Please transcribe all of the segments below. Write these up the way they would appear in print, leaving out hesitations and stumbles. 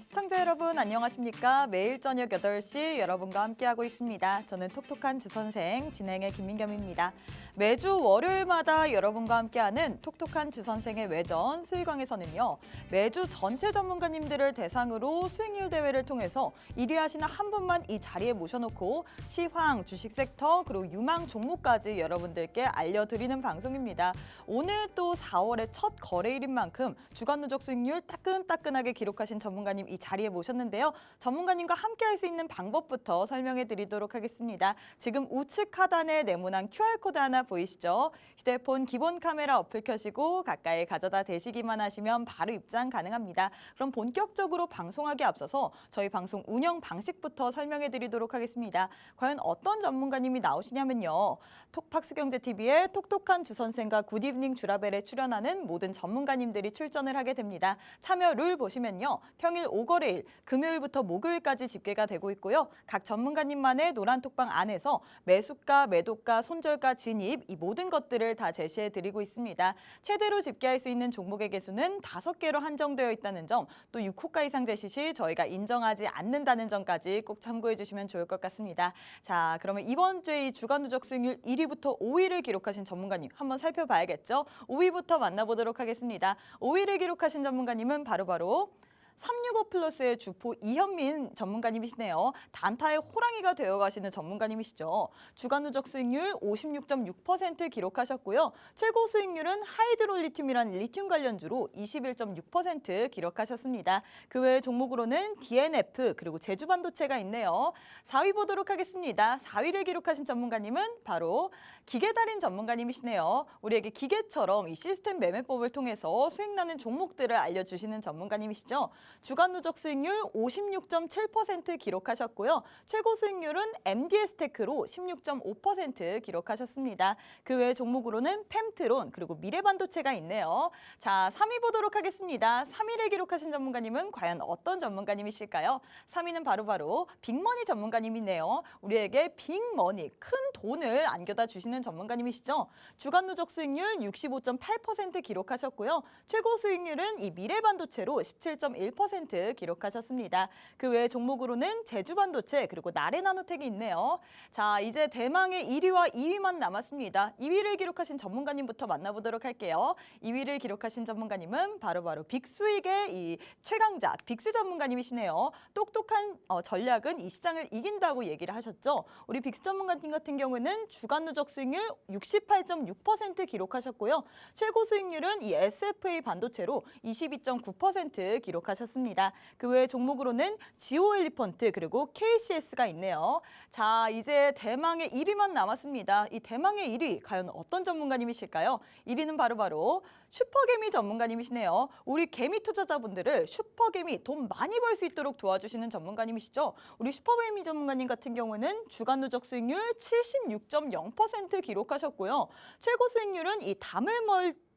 시청자 여러분 안녕하십니까? 매일 저녁 8시 여러분과 함께하고 있습니다. 저는 톡톡한 주선생 진행의 김민겸입니다. 매주 월요일마다 여러분과 함께하는 톡톡한 주선생의 외전 수의광에서는요. 매주 전체 전문가님들을 대상으로 수익률 대회를 통해서 1위 하시는 한 분만 이 자리에 모셔놓고 시황, 주식 섹터, 그리고 유망 종목까지 여러분들께 알려드리는 방송입니다. 오늘 또 4월의 첫 거래일인 만큼 주간 누적 수익률 따끈따끈하게 기록하신 전문가님 이 자리에 모셨는데요. 전문가님과 함께할 수 있는 방법부터 설명해 드리도록 하겠습니다. 지금 우측 하단에 네모난 QR코드 하나 보이시죠? 휴대폰 기본 카메라 어플 켜시고 가까이 가져다 대시기만 하시면 바로 입장 가능합니다. 그럼 본격적으로 방송하기에 앞서서 저희 방송 운영 방식부터 설명해 드리도록 하겠습니다. 과연 어떤 전문가님이 나오시냐면요. 톡박스경제TV의 톡톡한 주선생과 굿이브닝 주라벨에 출연하는 모든 전문가님들이 출전을 하게 됩니다. 참여 룰 보시면요. 평일 5거래일, 금요일부터 목요일까지 집계가 되고 있고요. 각 전문가님만의 노란 톡방 안에서 매수가, 매도가, 손절가, 진입 이 모든 것들을 다 제시해 드리고 있습니다. 최대로 집계할 수 있는 종목의 개수는 5개로 한정되어 있다는 점, 또 6호가 이상 제시 시 저희가 인정하지 않는다는 점까지 꼭 참고해 주시면 좋을 것 같습니다. 자, 그러면 이번 주에 이 주간 누적 수익률 1위부터 5위를 기록하신 전문가님 한번 살펴봐야겠죠? 5위부터 만나보도록 하겠습니다. 5위를 기록하신 전문가님은 바로 365플러스의 주포 이현민 전문가님이시네요. 단타의 호랑이가 되어가시는 전문가님이시죠. 주간 누적 수익률 56.6% 기록하셨고요. 최고 수익률은 하이드롤리튬이란 리튬 관련주로 21.6% 기록하셨습니다. 그 외 종목으로는 DNF 그리고 제주반도체가 있네요. 4위 보도록 하겠습니다. 4위를 기록하신 전문가님은 바로 기계달인 전문가님이시네요. 우리에게 기계처럼 이 시스템 매매법을 통해서 수익나는 종목들을 알려주시는 전문가님이시죠. 주간 누적 수익률 56.7% 기록하셨고요. 최고 수익률은 MDS테크로 16.5% 기록하셨습니다. 그 외 종목으로는 펨트론 그리고 미래반도체가 있네요. 자, 3위 보도록 하겠습니다. 3위를 기록하신 전문가님은 과연 어떤 전문가님이실까요? 3위는 바로 빅머니 전문가님이네요. 우리에게 빅머니, 큰 돈을 안겨다 주시는 전문가님이시죠. 주간 누적 수익률 65.8% 기록하셨고요. 최고 수익률은 이 미래반도체로 17.1% 기록하셨습니다. 그 외 종목으로는 제주반도체 그리고 나래나노텍이 있네요. 자, 이제 대망의 1위와 2위만 남았습니다. 2위를 기록하신 전문가님부터 만나보도록 할게요. 2위를 기록하신 전문가님은 바로 빅수익의 이 최강자 빅스 전문가님이시네요. 똑똑한 전략은 이 시장을 이긴다고 얘기를 하셨죠. 우리 빅스 전문가님 같은 경우는 주간 누적 수익률 68.6% 기록하셨고요. 최고 수익률은 이 SFA 반도체로 22.9% 기록하셨습니다. 그 외 종목으로는 지오엘리펀트 그리고 KCS가 있네요. 자, 이제 대망의 1위만 남았습니다. 이 대망의 1위 과연 어떤 전문가님이실까요? 1위는 바로 슈퍼개미 전문가님이시네요. 우리 개미 투자자분들을 슈퍼개미 돈 많이 벌 수 있도록 도와주시는 전문가님이시죠. 우리 슈퍼개미 전문가님 같은 경우는 주간 누적 수익률 76.0% 기록하셨고요. 최고 수익률은 이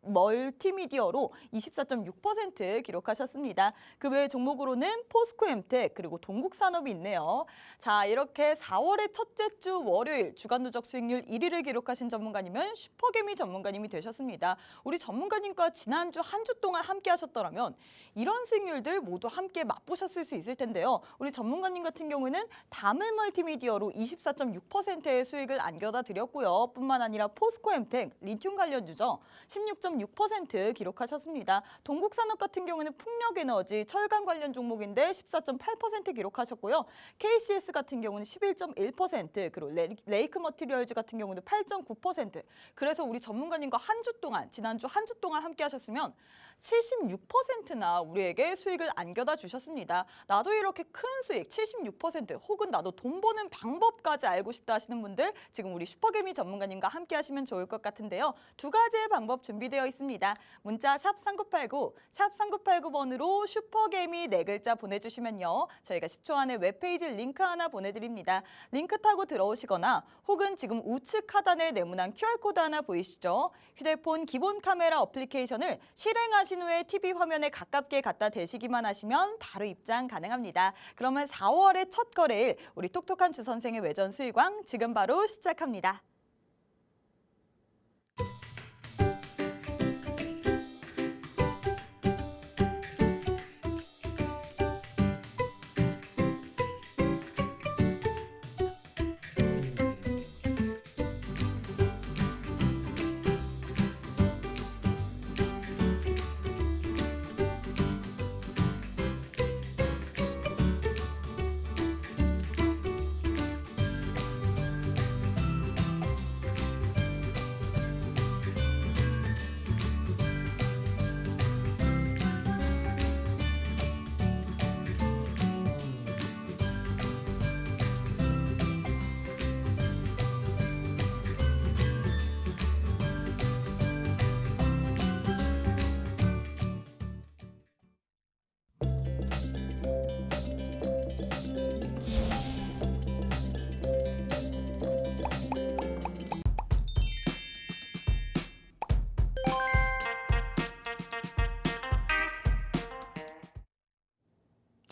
멀티미디어로 24.6% 기록하셨습니다. 그 외 종목으로는 포스코엠텍 그리고 동국산업이 있네요. 자, 이렇게 4월의 첫째 주 월요일 주간 누적 수익률 1위를 기록하신 전문가님은 슈퍼개미 전문가님이 되셨습니다. 우리 전문가님과 지난주 한 주 동안 함께 하셨더라면 이런 수익률들 모두 함께 맛보셨을 수 있을 텐데요. 우리 전문가님 같은 경우는 다물 멀티미디어로 24.6%의 수익을 안겨다 드렸고요. 뿐만 아니라 포스코엠텍 리튬 관련주죠. 16.6% 기록하셨습니다. 동국산업 같은 경우는 풍력에너지, 철강 관련 종목인데 14.8% 기록하셨고요. KCS 같은 경우는 11.1%, 그리고 레이크 머티리얼즈 같은 경우는 8.9%. 그래서 우리 전문가님과 한 주 동안, 지난주 한 주 동안 함께 하셨으면 76%나 우리에게 수익을 안겨다 주셨습니다. 나도 이렇게 큰 수익 76% 혹은 나도 돈 버는 방법까지 알고 싶다 하시는 분들 지금 우리 슈퍼개미 전문가님과 함께 하시면 좋을 것 같은데요. 두 가지의 방법 준비되어 있습니다. 문자 샵 3989, 샵 3989번으로 슈퍼개미 4글자 보내주시면요. 저희가 10초 안에 웹페이지 링크 하나 보내드립니다. 링크 타고 들어오시거나 혹은 지금 우측 하단에 네모난 QR코드 하나 보이시죠? 휴대폰 기본 카메라 어플리케이션을 실행하신 후에 TV 화면에 가깝게 갖다 대시기만 하시면 바로 입장 가능합니다. 그러면 4월의 첫 거래일 우리 똑똑한 주선생의 외전 수익왕 지금 바로 시작합니다.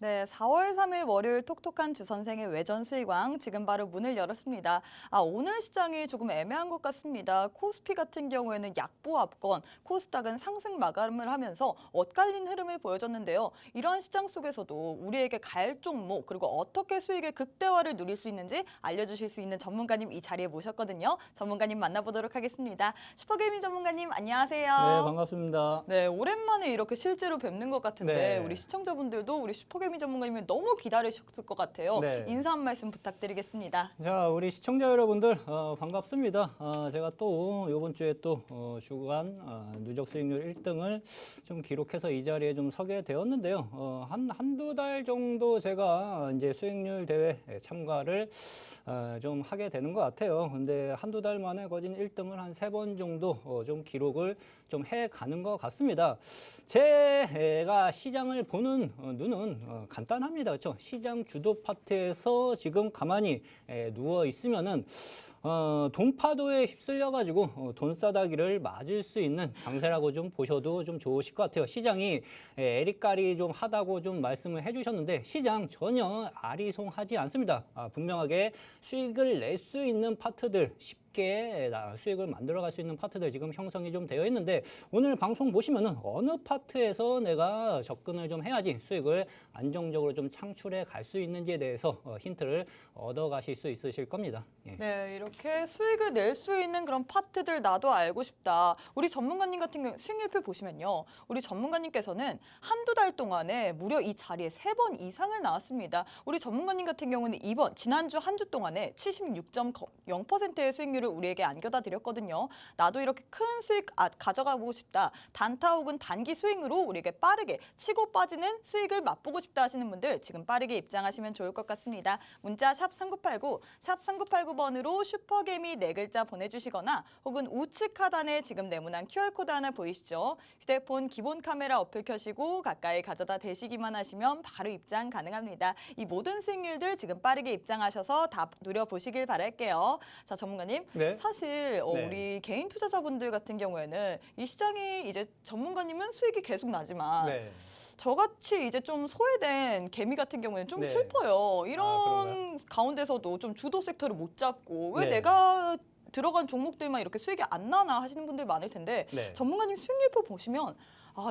네, 4월 3일 월요일 톡톡한 주선생의 외전 수익왕 지금 바로 문을 열었습니다. 오늘 시장이 조금 애매한 것 같습니다. 코스피 같은 경우에는 약보합권, 코스닥은 상승 마감을 하면서 엇갈린 흐름을 보여줬는데요. 이러한 시장 속에서도 우리에게 갈 종목 그리고 어떻게 수익의 극대화를 누릴 수 있는지 알려주실 수 있는 전문가님 이 자리에 모셨거든요. 전문가님 만나보도록 하겠습니다. 슈퍼게이밍 전문가님 안녕하세요. 네, 반갑습니다. 네, 오랜만에 이렇게 실제로 뵙는 것 같은데 네. 우리 시청자분들도 우리 슈퍼게이밍 전문가님을 너무 기다리셨을 것 같아요. 네. 인사 한 말씀 부탁드리겠습니다. 자, 우리 시청자 여러분들 반갑습니다. 제가 또 이번 주에 또 주간 누적 수익률 1등을 좀 기록해서 이 자리에 좀 서게 되었는데요. 한두 달 정도 제가 이제 수익률 대회 참가를 좀 하게 되는 것 같아요. 근데 한두 달 만에 거진 1등을 한 3번 정도 좀 기록을 좀 해가는 것 같습니다. 제가 시장을 보는 눈은 간단합니다. 그렇죠? 시장 주도 파트에서 지금 가만히 누워 있으면은 돈파도에 휩쓸려 가지고 돈싸다기를 맞을 수 있는 장세라고 좀 보셔도 좀 좋으실 것 같아요. 시장이 에리까리 좀 하다고 좀 말씀을 해주셨는데 시장 전혀 아리송하지 않습니다. 분명하게 수익을 낼 수 있는 파트들 쉽게 수익을 만들어갈 수 있는 파트들 지금 형성이 좀 되어 있는데 오늘 방송 보시면은 어느 파트에서 내가 접근을 좀 해야지 수익을 안정적으로 좀 창출해 갈 수 있는지에 대해서 힌트를 얻어가실 수 있으실 겁니다. 예. 네, 이렇게 수익을 낼 수 있는 그런 파트들 나도 알고 싶다. 우리 전문가님 같은 경우 수익률표 보시면요. 우리 전문가님께서는 한두 달 동안에 무려 이 자리에 3번 이상을 나왔습니다. 우리 전문가님 같은 경우는 이번 지난주 한 주 동안에 76.0%의 수익률을 우리에게 안겨다 드렸거든요. 나도 이렇게 큰 수익 가져가고 싶다. 단타 혹은 단기 스윙으로 우리에게 빠르게 치고 빠지는 수익을 맛보고 싶다 하시는 분들 지금 빠르게 입장하시면 좋을 것 같습니다. 문자 샵 3989, 샵 3989번으로 슈퍼게임이 4글자 보내주시거나 혹은 우측 하단에 지금 네모난 QR코드 하나 보이시죠? 휴대폰 기본 카메라 어플 켜시고 가까이 가져다 대시기만 하시면 바로 입장 가능합니다. 이 모든 수익률들 지금 빠르게 입장하셔서 다 누려보시길 바랄게요. 자, 전문가님. 네. 사실 네. 우리 개인 투자자분들 같은 경우에는 이 시장이 이제 전문가님은 수익이 계속 나지만 네. 저같이 이제 좀 소외된 개미 같은 경우에는 좀 네. 슬퍼요. 이런 그런가요? 가운데서도 좀 주도 섹터를 못 잡고 왜 네. 내가 들어간 종목들만 이렇게 수익이 안 나나 하시는 분들 많을 텐데 네. 전문가님 수익률표 보시면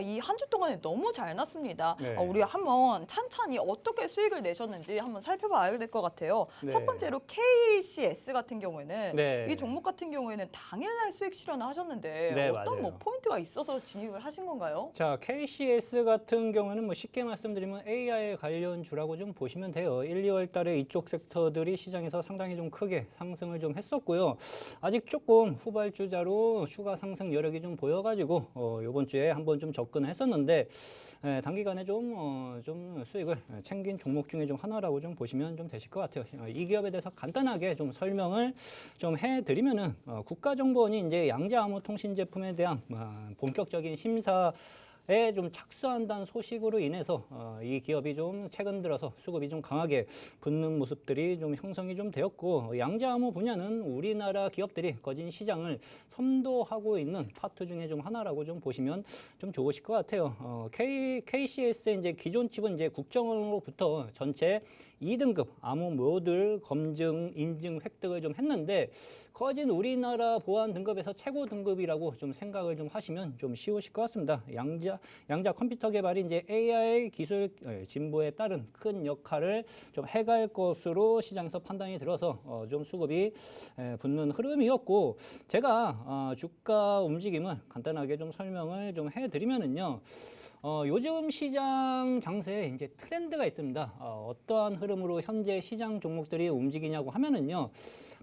이 한 주 동안에 너무 잘 났습니다. 네. 우리 한번 찬찬히 어떻게 수익을 내셨는지 한번 살펴봐야 될 것 같아요. 네. 첫 번째로 KCS 같은 경우에는 네. 이 종목 같은 경우에는 당일날 수익 실현을 하셨는데 네, 어떤 맞아요. 뭐 포인트가 있어서 진입을 하신 건가요? 자, KCS 같은 경우는 뭐 쉽게 말씀드리면 AI 관련주라고 좀 보시면 돼요. 1, 2월 달에 이쪽 섹터들이 시장에서 상당히 좀 크게 상승을 좀 했었고요. 아직 조금 후발주자로 추가 상승 여력이 좀 보여가지고 이번 주에 한번 좀 접근했었는데 단기간에 좀 수익을 챙긴 종목 중에 좀 하나라고 좀 보시면 좀 되실 것 같아요. 이 기업에 대해서 간단하게 좀 설명을 좀 해드리면은 국가정보원이 이제 양자암호통신 제품에 대한 본격적인 심사에 좀 착수한다는 소식으로 인해서 이 기업이 좀 최근 들어서 수급이 좀 강하게 붙는 모습들이 좀 형성이 좀 되었고 양자암호 분야는 우리나라 기업들이 거진 시장을 선도하고 있는 파트 중에 좀 하나라고 좀 보시면 좀 좋으실 것 같아요. KCS의 이제 기존 칩은 이제 국정원으로부터 전체 2등급 암호 모듈 검증 인증 획득을 좀 했는데 거진 우리나라 보안 등급에서 최고 등급이라고 좀 생각을 좀 하시면 좀 쉬우실 것 같습니다. 양자 컴퓨터 개발이 이제 AI 기술 진보에 따른 큰 역할을 좀 해갈 것으로 시장에서 판단이 들어서 좀 수급이 붙는 흐름이었고 제가 주가 움직임을 간단하게 좀 설명을 좀 해드리면은요. 요즘 시장 장세에 이제 트렌드가 있습니다. 어떠한 흐름으로 현재 시장 종목들이 움직이냐고 하면은요.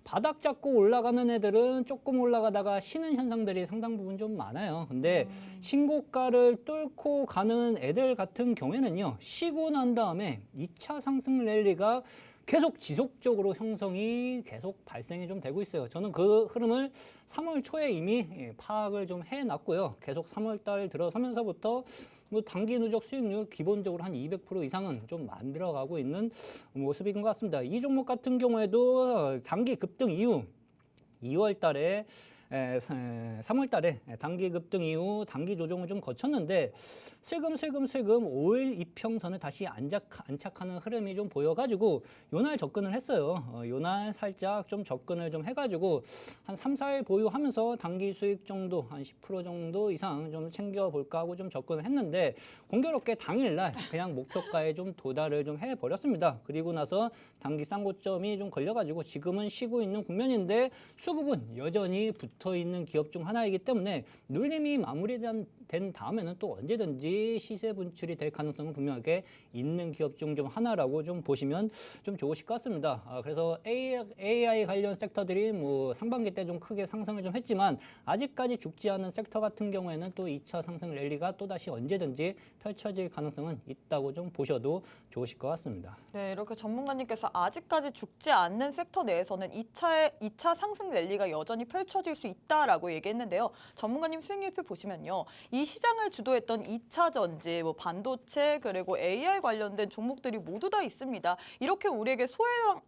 바닥 잡고 올라가는 애들은 조금 올라가다가 쉬는 현상들이 상당 부분 좀 많아요. 근데 신고가를 뚫고 가는 애들 같은 경우에는요. 쉬고 난 다음에 2차 상승 랠리가 계속 지속적으로 형성이 계속 발생이 좀 되고 있어요. 저는 그 흐름을 3월 초에 이미 파악을 좀 해놨고요. 계속 3월 달 들어서면서부터 뭐 단기 누적 수익률 기본적으로 한 200% 이상은 좀 만들어가고 있는 모습인 것 같습니다. 이 종목 같은 경우에도 단기 급등 이후 2월 달에 3월 달에 단기 급등 이후 단기 조정을 좀 거쳤는데 슬금슬금 5일 이평선을 다시 안착하는 흐름이 좀 보여가지고 요날 접근을 했어요. 요날 살짝 좀 접근을 좀 해가지고 한 3, 4일 보유하면서 단기 수익 정도 한 10% 정도 이상 좀 챙겨볼까 하고 좀 접근을 했는데 공교롭게 당일날 그냥 목표가에 좀 도달을 좀 해버렸습니다. 그리고 나서 단기 쌍고점이 좀 걸려가지고 지금은 쉬고 있는 국면인데 수급은 여전히 붙어있는 기업 중 하나이기 때문에 눌림이 마무리된 다음에는 또 언제든지 시세 분출이 될 가능성은 분명하게 있는 기업 중 좀 하나라고 좀 보시면 좀 좋으실 것 같습니다. 그래서 AI 관련 섹터들이 뭐 상반기 때 좀 크게 상승을 좀 했지만 아직까지 죽지 않은 섹터 같은 경우에는 또 2차 상승 랠리가 또다시 언제든지 펼쳐질 가능성은 있다고 좀 보셔도 좋으실 것 같습니다. 네, 이렇게 전문가님께서 아직까지 죽지 않는 섹터 내에서는 2차 상승 랠리가 여전히 펼쳐질 수 있다라고 얘기했는데요. 전문가님 수익률표 보시면요. 이 시장을 주도했던 2차 전지, 뭐 반도체 그리고 AI 관련된 종목들이 모두 다 있습니다. 이렇게 우리에게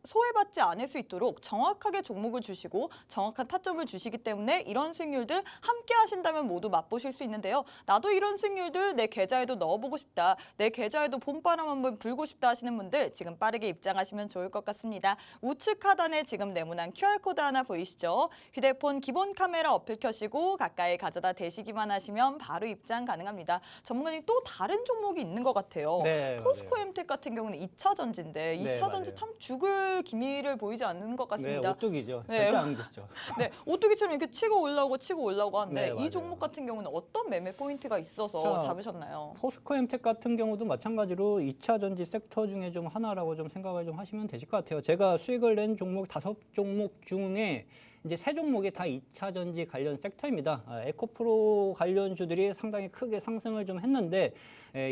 소외받지 않을 수 있도록 정확하게 종목을 주시고 정확한 타점을 주시기 때문에 이런 수익률들 함께 하신다면 모두 맛보실 수 있는데요. 나도 이런 수익률들 내 계좌에도 넣어보고 싶다. 내 계좌에도 봄바람 한번 불고 싶다 하시는 분들 지금 빠르게 입장하시면 좋을 것 같습니다. 우측 하단에 지금 네모난 QR코드 하나 보이시죠? 휴대폰 기본 카메라 어플 켜시고 가까이 가져다 대시기만 하시면 바로 입장 가능합니다. 전문가님 또 다른 종목이 있는 것 같아요. 네, 포스코 엠텍 같은 경우는 2차 전지인데 네, 2차 전지 맞아요. 참 죽을 기미를 보이지 않는 것 네, 같습니다. 오뚜기죠. 네. 절대 안 됐죠. 네, 오뚜기처럼 이렇게 치고 올라오고 하는데 네, 맞아요. 이 종목 같은 경우는 어떤 매매 포인트가 있어서 자, 잡으셨나요? 포스코 엠텍 같은 경우도 마찬가지로 2차 전지 섹터 중에 좀 하나라고 좀 생각을 좀 하시면 되실 것 같아요. 제가 수익을 낸 종목 5종목 중에 이제 3종목이 다 2차 전지 관련 섹터입니다. 에코프로 관련주들이 상당히 크게 상승을 좀 했는데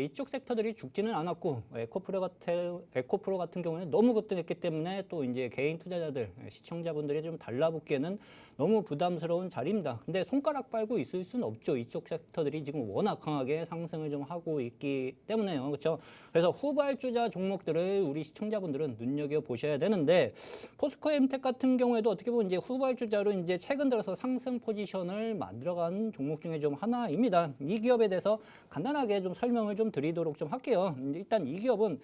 이쪽 섹터들이 죽지는 않았고 에코프로 같은 경우는 너무 급등했기 때문에 또 이제 개인 투자자들, 시청자분들이 좀 달라붙기에는 너무 부담스러운 자리입니다. 근데 손가락 빨고 있을 수는 없죠. 이쪽 섹터들이 지금 워낙 강하게 상승을 좀 하고 있기 때문에요. 그렇죠? 그래서 후발주자 종목들을 우리 시청자분들은 눈여겨 보셔야 되는데 포스코 엠텍 같은 경우에도 어떻게 보면 이제 후발주자로 이제 최근 들어서 상승 포지션을 만들어간 종목 중에 좀 하나입니다. 이 기업에 대해서 간단하게 좀 설명을 좀 드리도록 좀 할게요. 일단 이 기업은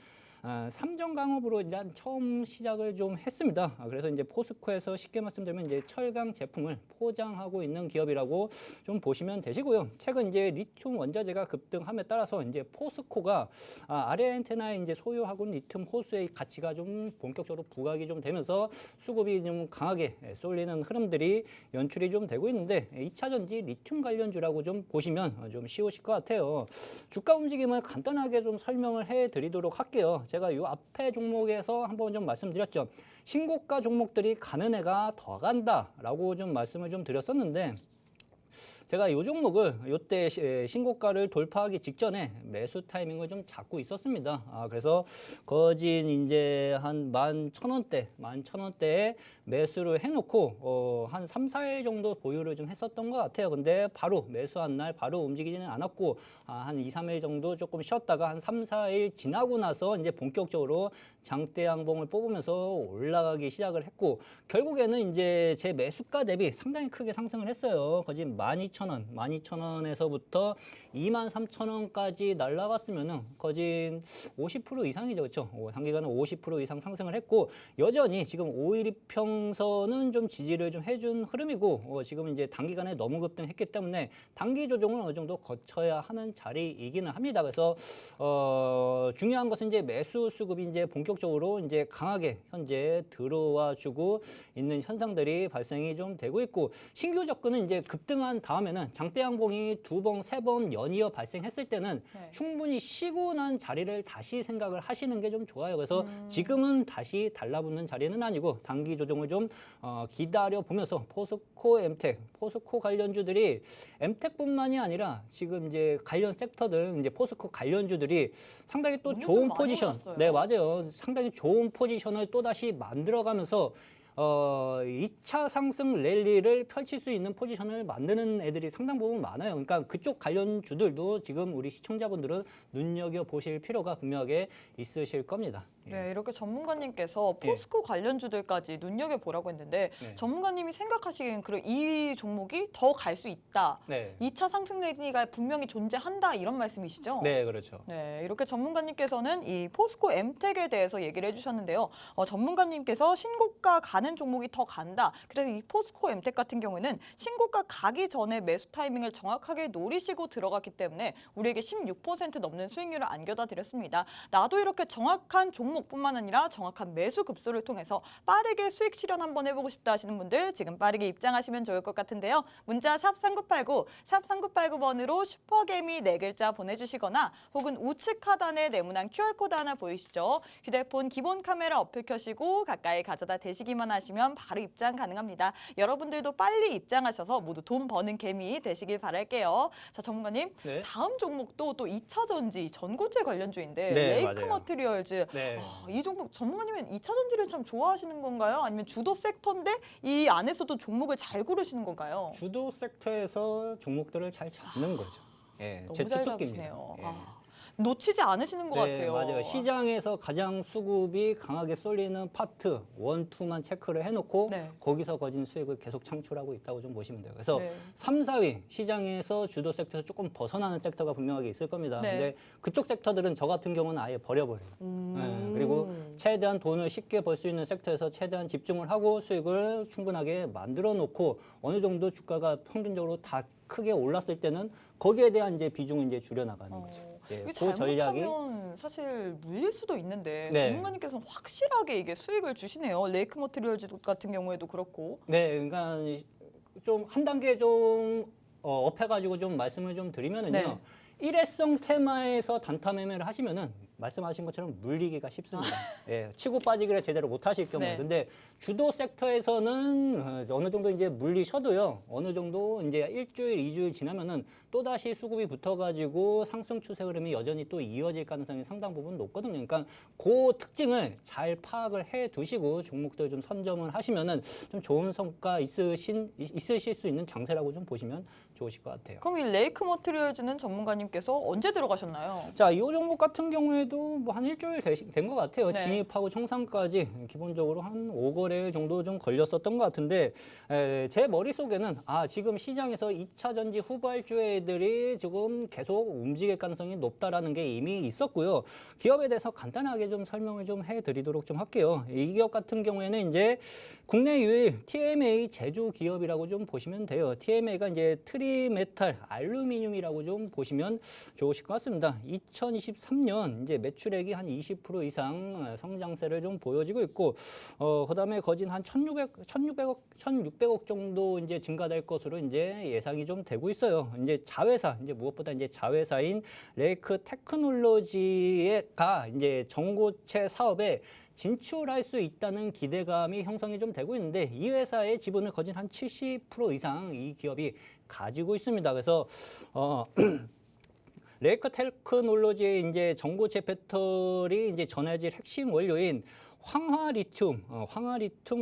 삼정강업으로 이제 처음 시작을 좀 했습니다. 그래서 이제 포스코에서 쉽게 말씀드리면 이제 철강 제품을 포장하고 있는 기업이라고 좀 보시면 되시고요. 최근 이제 리튬 원자재가 급등함에 따라서 이제 포스코가 아래 엔테나에 이제 소유하고 있는 리튬 호수의 가치가 좀 본격적으로 부각이 좀 되면서 수급이 좀 강하게 쏠리는 흐름들이 연출이 좀 되고 있는데 2차 전지 리튬 관련주라고 좀 보시면 좀 쉬우실 것 같아요. 주가 움직임을 간단하게 좀 설명을 해드리도록 할게요. 제가 이 앞에 종목에서 한번 좀 말씀드렸죠. 신고가 종목들이 가는 애가 더 간다라고 좀 말씀을 좀 드렸었는데 제가 이 종목을 이때 신고가를 돌파하기 직전에 매수 타이밍을 좀 잡고 있었습니다. 그래서 거진 이제 한 11,000원대에 매수를 해놓고 한 3, 4일 정도 보유를 좀 했었던 것 같아요. 근데 바로 매수한 날 바로 움직이지는 않았고 한 2, 3일 정도 조금 쉬었다가 한 3, 4일 지나고 나서 이제 본격적으로 장대 양봉을 뽑으면서 올라가기 시작을 했고 결국에는 이제 제 매수가 대비 상당히 크게 상승을 했어요. 거진 12,000원에서부터 23,000원까지 날아갔으면은 거진 50% 이상이죠. 그렇죠? 단기간에 50% 이상 상승을 했고 여전히 지금 5일 이평선은 좀 지지를 좀 해준 흐름이고 지금 이제 단기간에 너무 급등했기 때문에 단기 조정을 어느 정도 거쳐야 하는 자리이기는 합니다. 그래서 중요한 것은 이제 매수 수급이 이제 본격적으로 이제 강하게 현재 들어와 주고 있는 현상들이 발생이 좀 되고 있고 신규 접근은 이제 급등한 다음에는 장대 양봉이 2번, 3번 연이어 발생했을 때는 네. 충분히 쉬고 난 자리를 다시 생각을 하시는 게 좀 좋아요. 그래서 지금은 다시 달라붙는 자리는 아니고 단기 조정을 좀 기다려 보면서 포스코, 엠텍, 포스코 관련주들이 엠텍뿐만이 아니라 지금 이제 관련 섹터들 이제 포스코 관련주들이 상당히 또 오늘 좀 좋은 많이 포지션, 올랐어요. 네 맞아요. 상당히 좋은 포지션을 또 다시 만들어가면서 2차 상승 랠리를 펼칠 수 있는 포지션을 만드는 애들이 상당 부분 많아요. 그러니까 그쪽 관련주들도 지금 우리 시청자분들은 눈여겨보실 필요가 분명하게 있으실 겁니다. 네, 이렇게 전문가님께서 포스코 관련주들까지 눈여겨보라고 했는데 네. 전문가님이 생각하시기엔 그럼 이 종목이 더 갈 수 있다. 네. 2차 상승 랠리가 분명히 존재한다 이런 말씀이시죠? 네, 그렇죠. 네, 이렇게 전문가님께서는 이 포스코 엠텍에 대해서 얘기를 해주셨는데요. 전문가님께서 신고가 가는 종목이 더 간다. 그래서 이 포스코 엠텍 같은 경우에는 신고가 가기 전에 매수 타이밍을 정확하게 노리시고 들어갔기 때문에 우리에게 16% 넘는 수익률을 안겨다 드렸습니다. 나도 이렇게 정확한 종목뿐만 아니라 정확한 매수 급소를 통해서 빠르게 수익 실현 한번 해보고 싶다 하시는 분들 지금 빠르게 입장하시면 좋을 것 같은데요. 문자 샵 3989, 샵 3989번으로 슈퍼개미 4글자 보내주시거나 혹은 우측 하단에 네모난 QR코드 하나 보이시죠? 휴대폰 기본 카메라 어플 켜시고 가까이 가져다 대시기만 하시면 바로 입장 가능합니다. 여러분들도 빨리 입장하셔서 모두 돈 버는 개미 되시길 바랄게요. 자, 전문가님, 네. 다음 종목도 또 2차 전지 전고체 관련주인데 네, 레이크 맞아요. 머티리얼즈. 네. 이 종목 전문가님은 2차 전지를 참 좋아하시는 건가요? 아니면 주도 섹터인데 이 안에서도 종목을 잘 고르시는 건가요? 주도 섹터에서 종목들을 잘 잡는 거죠. 예, 너무 제 잘 주특기입니다. 잡으시네요. 예. 놓치지 않으시는 것 네, 같아요. 맞아요. 시장에서 가장 수급이 강하게 쏠리는 파트 1, 2만 체크를 해놓고 네. 거기서 거진 수익을 계속 창출하고 있다고 좀 보시면 돼요. 그래서 네. 3, 4위 시장에서 주도 섹터에서 조금 벗어나는 섹터가 분명하게 있을 겁니다. 네. 근데 그쪽 섹터들은 저 같은 경우는 아예 버려버려요. 네, 그리고 최대한 돈을 쉽게 벌 수 있는 섹터에서 최대한 집중을 하고 수익을 충분하게 만들어 놓고 어느 정도 주가가 평균적으로 다 크게 올랐을 때는 거기에 대한 이제 비중을 이제 줄여나가는 거죠. 예, 이게 그 전략이 잘못하면 사실 물릴 수도 있는데 네. 전문가님께서는 확실하게 이게 수익을 주시네요. 레이크 머티리얼즈 같은 경우에도 그렇고. 네, 그러니까 좀 한 단계 좀 업해가지고 좀 말씀을 좀 드리면은요. 네. 일회성 테마에서 단타 매매를 하시면은 말씀하신 것처럼 물리기가 쉽습니다. 예, 치고 빠지기를 제대로 못 하실 경우에. 네. 근데 주도 섹터에서는 어느 정도 이제 물리셔도요. 어느 정도 이제 일주일, 2주일 지나면은 또다시 수급이 붙어가지고 상승 추세 흐름이 여전히 또 이어질 가능성이 상당 부분 높거든요. 그러니까 그 특징을 잘 파악을 해 두시고 종목들 좀 선점을 하시면은 좀 좋은 성과 있으실 수 있는 장세라고 좀 보시면 좋으실 것 같아요. 그럼 이 레이크 머티리얼즈는 전문가님께서 언제 들어가셨나요? 자, 이 종목 같은 경우에도 뭐 한 일주일 된 것 같아요. 네. 진입하고 청산까지 기본적으로 한 5거래일 정도 좀 걸렸었던 것 같은데 제 머릿속에는 지금 시장에서 2차 전지 후발주 애들이 지금 계속 움직일 가능성이 높다라는 게 이미 있었고요. 기업에 대해서 간단하게 좀 설명을 좀 해드리도록 좀 할게요. 이 기업 같은 경우에는 이제 국내 유일 TMA 제조 기업이라고 좀 보시면 돼요. TMA가 이제 트리메탈 알루미늄이라고 좀 보시면 좋으실 것 같습니다. 2023년 이제 매출액이 한 20% 이상 성장세를 좀 보여지고 있고, 그다음에 거진 한 1,600억 정도 이제 증가될 것으로 이제 예상이 좀 되고 있어요. 이제 자회사, 이제 무엇보다 이제 자회사인 레이크 테크놀로지가 이제 전고체 사업에 진출할 수 있다는 기대감이 형성이 좀 되고 있는데 이 회사의 지분을 거진 한 70% 이상 이 기업이 가지고 있습니다. 그래서 레이크 테크놀로지의 이제 전고체 배터리 이제 전해질 핵심 원료인 황화 리튬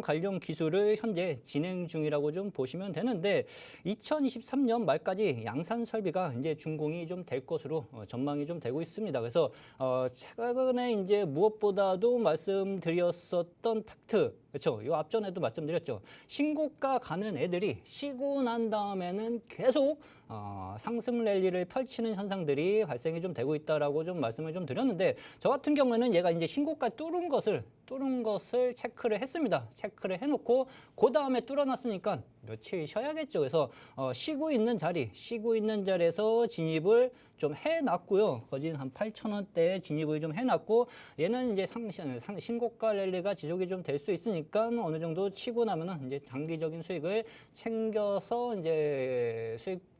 관련 기술을 현재 진행 중이라고 좀 보시면 되는데 2023년 말까지 양산 설비가 이제 준공이 좀 될 것으로 전망이 좀 되고 있습니다. 그래서 최근에 이제 무엇보다도 말씀드렸었던 팩트, 그렇죠? 이 앞전에도 말씀드렸죠. 신고가 가는 애들이 쉬고 난 다음에는 계속 상승 랠리를 펼치는 현상들이 발생이 좀 되고 있다라고 좀 말씀을 좀 드렸는데 저 같은 경우에는 얘가 이제 신고가 뚫은 것을 체크를 했습니다. 체크를 해놓고 그 다음에 뚫어놨으니까 며칠 쉬어야겠죠. 그래서 쉬고 있는 자리에서 진입을 좀 해놨고요. 거진 한 8,000원대에 진입을 좀 해놨고 얘는 이제 신고가 랠리가 지속이 좀 될 수 있으니까 어느 정도 치고 나면은 이제 장기적인 수익을 챙겨서 이제 수익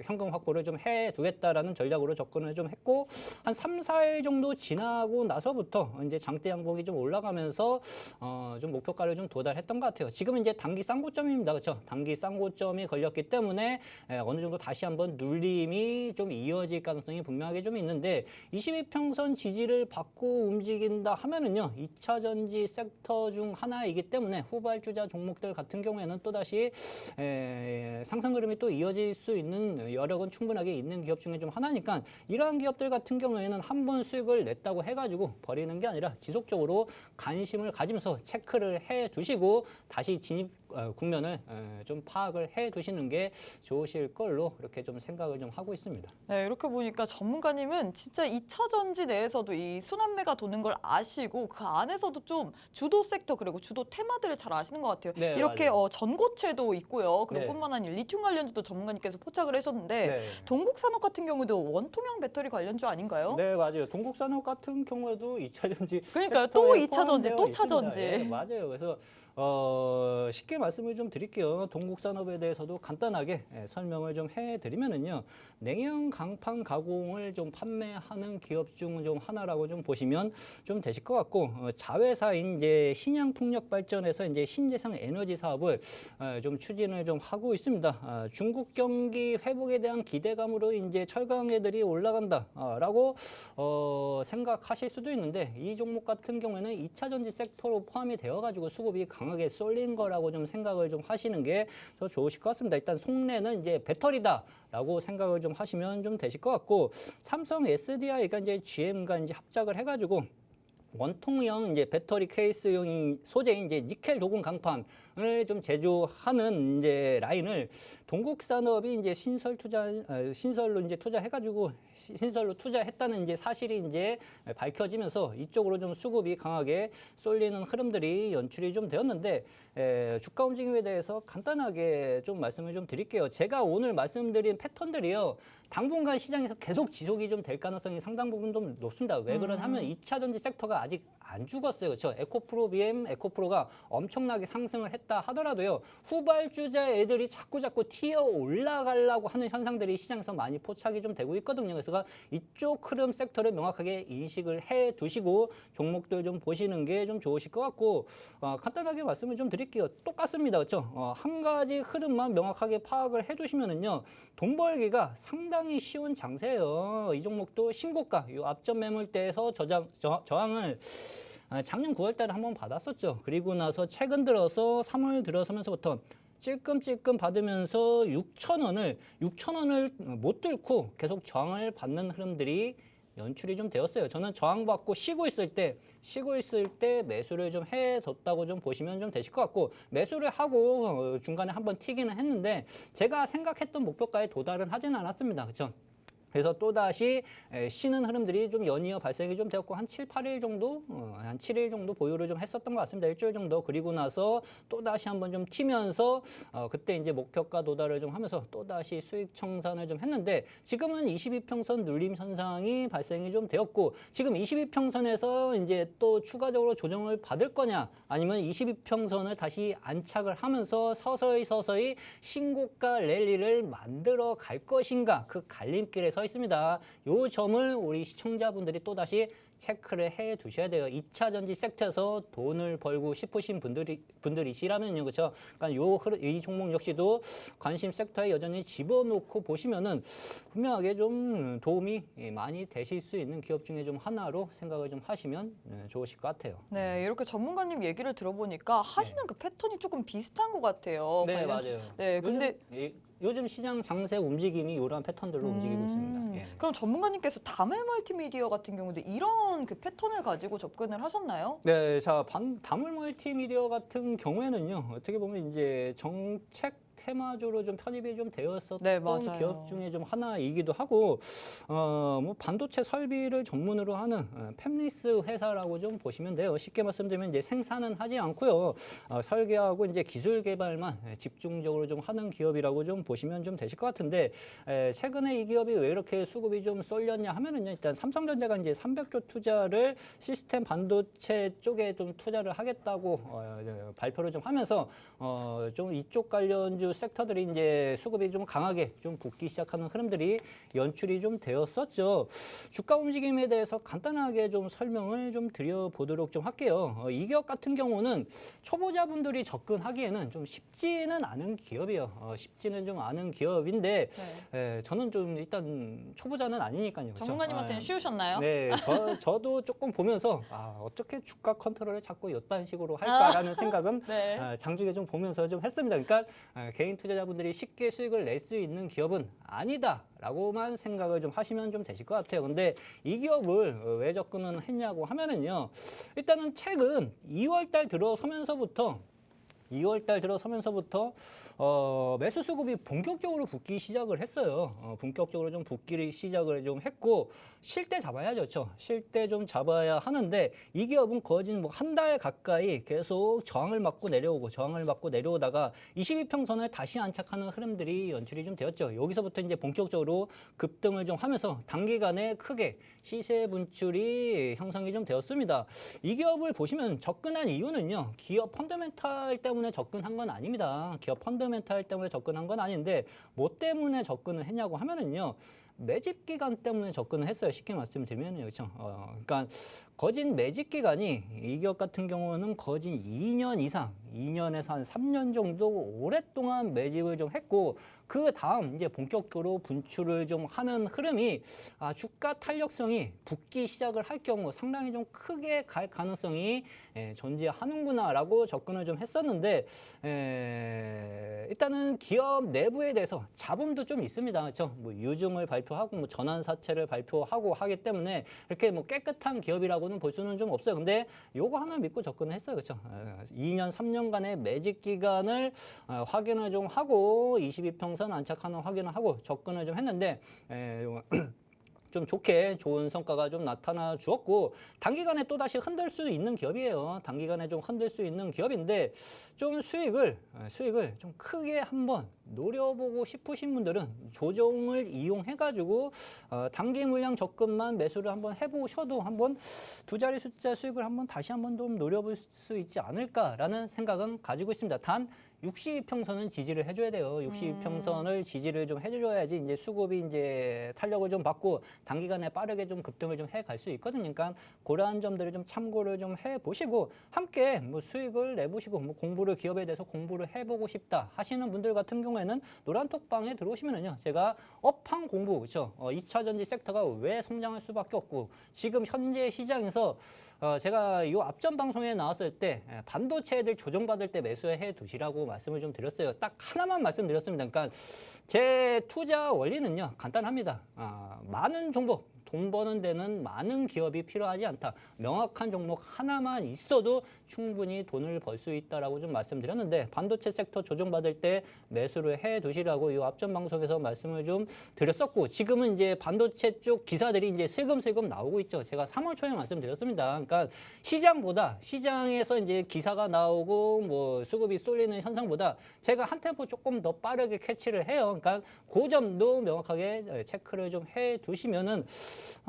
현금 확보를 좀 해두겠다라는 전략으로 접근을 좀 했고 한 3, 4일 정도 지나고 나서부터 이제 장대 양봉이 좀 올라가면서 좀 목표가를 좀 도달했던 것 같아요. 지금은 이제 단기 쌍고점입니다, 그렇죠? 단기 쌍고점이 걸렸기 때문에 어느 정도 다시 한번 눌림이 좀 이어질 가능성이 분명하게 좀 있는데 22평선 지지를 받고 움직인다 하면은요 2차 전지 섹터 중 하나이기 때문에 후발주자 종목들 같은 경우에는 또 다시 상승 흐름이 또 이어질 수 있는 여력은 충분하게 있는 기업 중에 좀 하나니까 이러한 기업들 같은 경우에는 한 번 수익을 냈다고 해가지고 버리는 게 아니라 지속적으로 관심을 가지면서 체크를 해 두시고 다시 진입 국면을 좀 파악을 해 두시는 게 좋으실 걸로 그렇게 좀 생각을 좀 하고 있습니다. 네, 이렇게 보니까 전문가님은 진짜 2차 전지 내에서도 이 순환매가 도는 걸 아시고 그 안에서도 좀 주도 섹터 그리고 주도 테마들을 잘 아시는 것 같아요. 네, 이렇게 맞아요. 전고체도 있고요. 그리고 네. 뿐만 아니라 리튬 관련주도 전문가님께서 포착을 하셨는데 네. 동국산업 같은 경우도 원통형 배터리 관련주 아닌가요? 네, 맞아요. 동국산업 같은 경우에도 2차 전지 그러니까요. 또 섹터에 2차 전지, 포함되어 또 차 있습니다. 전지. 예, 맞아요. 그래서 쉽게 말씀을 좀 드릴게요. 동국산업에 대해서도 간단하게 설명을 좀 해드리면은요. 냉형 강판 가공을 좀 판매하는 기업 중 좀 하나라고 좀 보시면 좀 되실 것 같고 자회사인 이제 신양통력발전에서 이제 신재생 에너지 사업을 좀 추진을 좀 하고 있습니다. 중국 경기 회복에 대한 기대감으로 이제 철강애들이 올라간다라고 생각하실 수도 있는데 이 종목 같은 경우에는 2차 전지 섹터로 포함이 되어가지고 수급이 강하게 쏠린 거라고 좀 생각을 좀 하시는 게 더 좋으실 것 같습니다. 일단 속내는 이제 배터리다라고 생각을 좀 하시면 좀 되실 것 같고 삼성 SDI가 이제 GM과 이제 합작을 해가지고 원통형 이제 배터리 케이스용 소재인 이제 니켈 도금 강판을 좀 제조하는 이제 라인을 동국산업이 이제 신설로 이제 투자해가지고 신설로 투자했다는 이제 사실이 이제 밝혀지면서 이쪽으로 좀 수급이 강하게 쏠리는 흐름들이 연출이 좀 되었는데 주가 움직임에 대해서 간단하게 좀 말씀을 좀 드릴게요. 제가 오늘 말씀드린 패턴들이요. 당분간 시장에서 계속 지속이 좀 될 가능성이 상당 부분 좀 높습니다. 왜 그러냐면 2차 전지 섹터가 아직 안 죽었어요. 그렇죠? 에코프로 BM, 에코프로가 엄청나게 상승을 했다 하더라도요. 후발주자 애들이 자꾸 튀어 올라가려고 하는 현상들이 시장에서 많이 포착이 좀 되고 있거든요. 그래서 이쪽 흐름 섹터를 명확하게 인식을 해 두시고 종목들 좀 보시는 게 좀 좋으실 것 같고 간단하게 말씀을 좀 드릴게요. 똑같습니다. 그렇죠? 한 가지 흐름만 명확하게 파악을 해 두시면은요. 돈 벌기가 상당히 쉬운 장세예요. 이 종목도 신고가, 이 앞전 매물대에서 저항을 작년 9월 달에 한번 받았었죠. 그리고 나서 최근 들어서 3월 들어서면서부터 찔끔찔끔 받으면서 6,000원을 못 뚫고 계속 저항을 받는 흐름들이 연출이 좀 되었어요. 저는 저항받고 쉬고 있을 때 매수를 좀 해뒀다고 좀 보시면 좀 되실 것 같고 매수를 하고 중간에 한번 튀기는 했는데 제가 생각했던 목표가에 도달은 하진 않았습니다. 그렇죠? 그래서 또다시 쉬는 흐름들이 좀 연이어 발생이 좀 되었고 한 7, 8일 정도, 한 7일 정도 보유를 좀 했었던 것 같습니다. 일주일 정도. 그리고 나서 또다시 한번 좀 튀면서 그때 이제 목표가 도달을 좀 하면서 또다시 수익 청산을 좀 했는데 지금은 22평선 눌림 현상이 발생이 좀 되었고 지금 22평선에서 이제 또 추가적으로 조정을 받을 거냐 아니면 22평선을 다시 안착을 하면서 서서히 신고가 랠리를 만들어 갈 것인가 그 갈림길에 서 있습니다. 이 점을 우리 시청자분들이 또다시 체크를 해 두셔야 돼요. 2차 전지 섹터에서 돈을 벌고 싶으신 분들이시라면요. 그렇죠? 그러니까 이 종목 역시도 관심 섹터에 여전히 집어넣고 보시면은 분명하게 좀 도움이 많이 되실 수 있는 기업 중에 좀 하나로 생각을 좀 하시면 좋으실 것 같아요. 네, 이렇게 전문가님 얘기를 들어보니까 하시는 그 패턴이 조금 비슷한 것 같아요. 네, 맞아요. 네, 근데 요즘 시장 장세 움직임이 이러한 패턴들로 움직이고 있습니다. 예. 그럼 전문가님께서 다멜 멀티미디어 같은 경우도 이런 그 패턴을 가지고 접근을 하셨나요? 네, 자, 다물 멀티미디어 같은 경우에는요, 어떻게 보면 이제 정책 테마주로 좀 편입이 좀 되었었던 네, 맞아요. 기업 중에 좀 하나이기도 하고, 뭐 반도체 설비를 전문으로 하는 팹리스 회사라고 좀 보시면 돼요. 쉽게 말씀드리면 이제 생산은 하지 않고요, 설계하고 이제 기술 개발만 집중적으로 좀 하는 기업이라고 좀 보시면 좀 되실 것 같은데, 최근에 이 기업이 왜 이렇게 수급이 좀 쏠렸냐 하면은요, 일단 삼성전자가 이제 300조 투자를 시스템 반도체 쪽에 좀 투자를 하겠다고 발표를 좀 하면서 좀 이쪽 관련주 섹터들이 이제 수급이 좀 강하게 좀 붙기 시작하는 흐름들이 연출이 좀 되었었죠. 주가 움직임에 대해서 간단하게 좀 설명을 좀 드려보도록 좀 할게요. 이 기업 같은 경우는 초보자분들이 접근하기에는 좀 쉽지는 않은 기업이에요. 쉽지는 좀 않은 기업인데 저는 좀 일단 초보자는 아니니까요. 그렇죠? 전문가님한테는 쉬우셨나요? 네, 저도 조금 보면서 어떻게 주가 컨트롤을 자꾸 이딴 식으로 할까라는 생각은 네. 장중에 좀 보면서 좀 했습니다. 그러니까 개인 투자자분들이 쉽게 수익을 낼 수 있는 기업은 아니다라고만 생각을 좀 하시면 좀 되실 것 같아요. 근데 이 기업을 왜 접근을 했냐고 하면은요. 일단은 최근 2월 달 들어서면서부터 매수 수급이 본격적으로 붙기 시작을 했어요. 본격적으로 좀 붙기 시작을 좀 했고 쉴 때 잡아야죠. 그렇죠? 쉴 때 좀 잡아야 하는데 이 기업은 거진 뭐 한 달 가까이 계속 저항을 맞고 내려오다가 22평선을 다시 안착하는 흐름들이 연출이 좀 되었죠. 여기서부터 이제 본격적으로 급등을 좀 하면서 단기간에 크게 시세 분출이 형성이 좀 되었습니다. 이 기업을 보시면 접근한 이유는요. 기업 펀더멘탈 때문에 접근한 건 아닙니다. 기업 펀더멘탈 때문에 접근한 건 아닌데 뭐 때문에 접근을 했냐고 하면은요. 매집 기간 때문에 접근을 했어요. 쉽게 말씀드리면요. 그렇죠? 그러니까 거진 매집 기간이 이 기업 같은 경우는 거진 2년 이상, 2년에서 한 3년 정도 오랫동안 매집을 좀 했고 그 다음 이제 본격적으로 분출을 좀 하는 흐름이 주가 탄력성이 붙기 시작을 할 경우 상당히 좀 크게 갈 가능성이 존재하는구나라고 접근을 좀 했었는데 일단은 기업 내부에 대해서 잡음도 좀 있습니다. 그렇죠? 뭐 유증을 발표하고 뭐 전환 사채를 발표하고 하기 때문에 이렇게 뭐 깨끗한 기업이라고는 볼 수는 좀 없어요. 근데 요거 하나 믿고 접근을 했어요. 그렇죠? 2년, 3년간의 매집 기간을 확인을 좀 하고 22평선 안착하는 확인을 하고 접근을 좀 했는데 좀 좋은 성과가 좀 나타나 주었고 단기간에 또 다시 흔들 수 있는 기업이에요. 단기간에 좀 흔들 수 있는 기업인데 좀 수익을 좀 크게 한번 노려보고 싶으신 분들은 조정을 이용해 가지고 단기 물량 접근만 매수를 한번 해보셔도 한번 두 자리 숫자 수익을 한번 다시 한번 좀 노려볼 수 있지 않을까라는 생각은 가지고 있습니다. 단 62평선은 지지를 해줘야 돼요. 62평선을 지지를 좀 해줘야지 이제 수급이 이제 탄력을 좀 받고 단기간에 빠르게 좀 급등을 좀 해갈 수 있거든요. 그러니까 그러한 점들을 좀 참고를 좀 해보시고 함께 뭐 수익을 내보시고 뭐 공부를 기업에 대해서 공부를 해보고 싶다 하시는 분들 같은 경우에는 노란톡방에 들어오시면은요. 제가 업황 공부 그렇죠. 2차 전지 섹터가 왜 성장할 수밖에 없고 지금 현재 시장에서 제가 이 앞전 방송에 나왔을 때 반도체 애들 조정받을 때 매수해 두시라고 말씀을 좀 드렸어요. 딱 하나만 말씀드렸습니다. 그러니까 제 투자 원리는요. 간단합니다. 많은 종목 돈 버는 데는 많은 기업이 필요하지 않다. 명확한 종목 하나만 있어도 충분히 돈을 벌 수 있다라고 좀 말씀드렸는데 반도체 섹터 조정받을 때 매수를 해 두시라고 이 앞전 방송에서 말씀을 좀 드렸었고 지금은 이제 반도체 쪽 기사들이 이제 슬금슬금 나오고 있죠. 제가 3월 초에 말씀드렸습니다. 그러니까 시장에서 이제 기사가 나오고 뭐 수급이 쏠리는 현상보다 제가 한 템포 조금 더 빠르게 캐치를 해요. 그러니까 그 점도 명확하게 체크를 좀 해 두시면은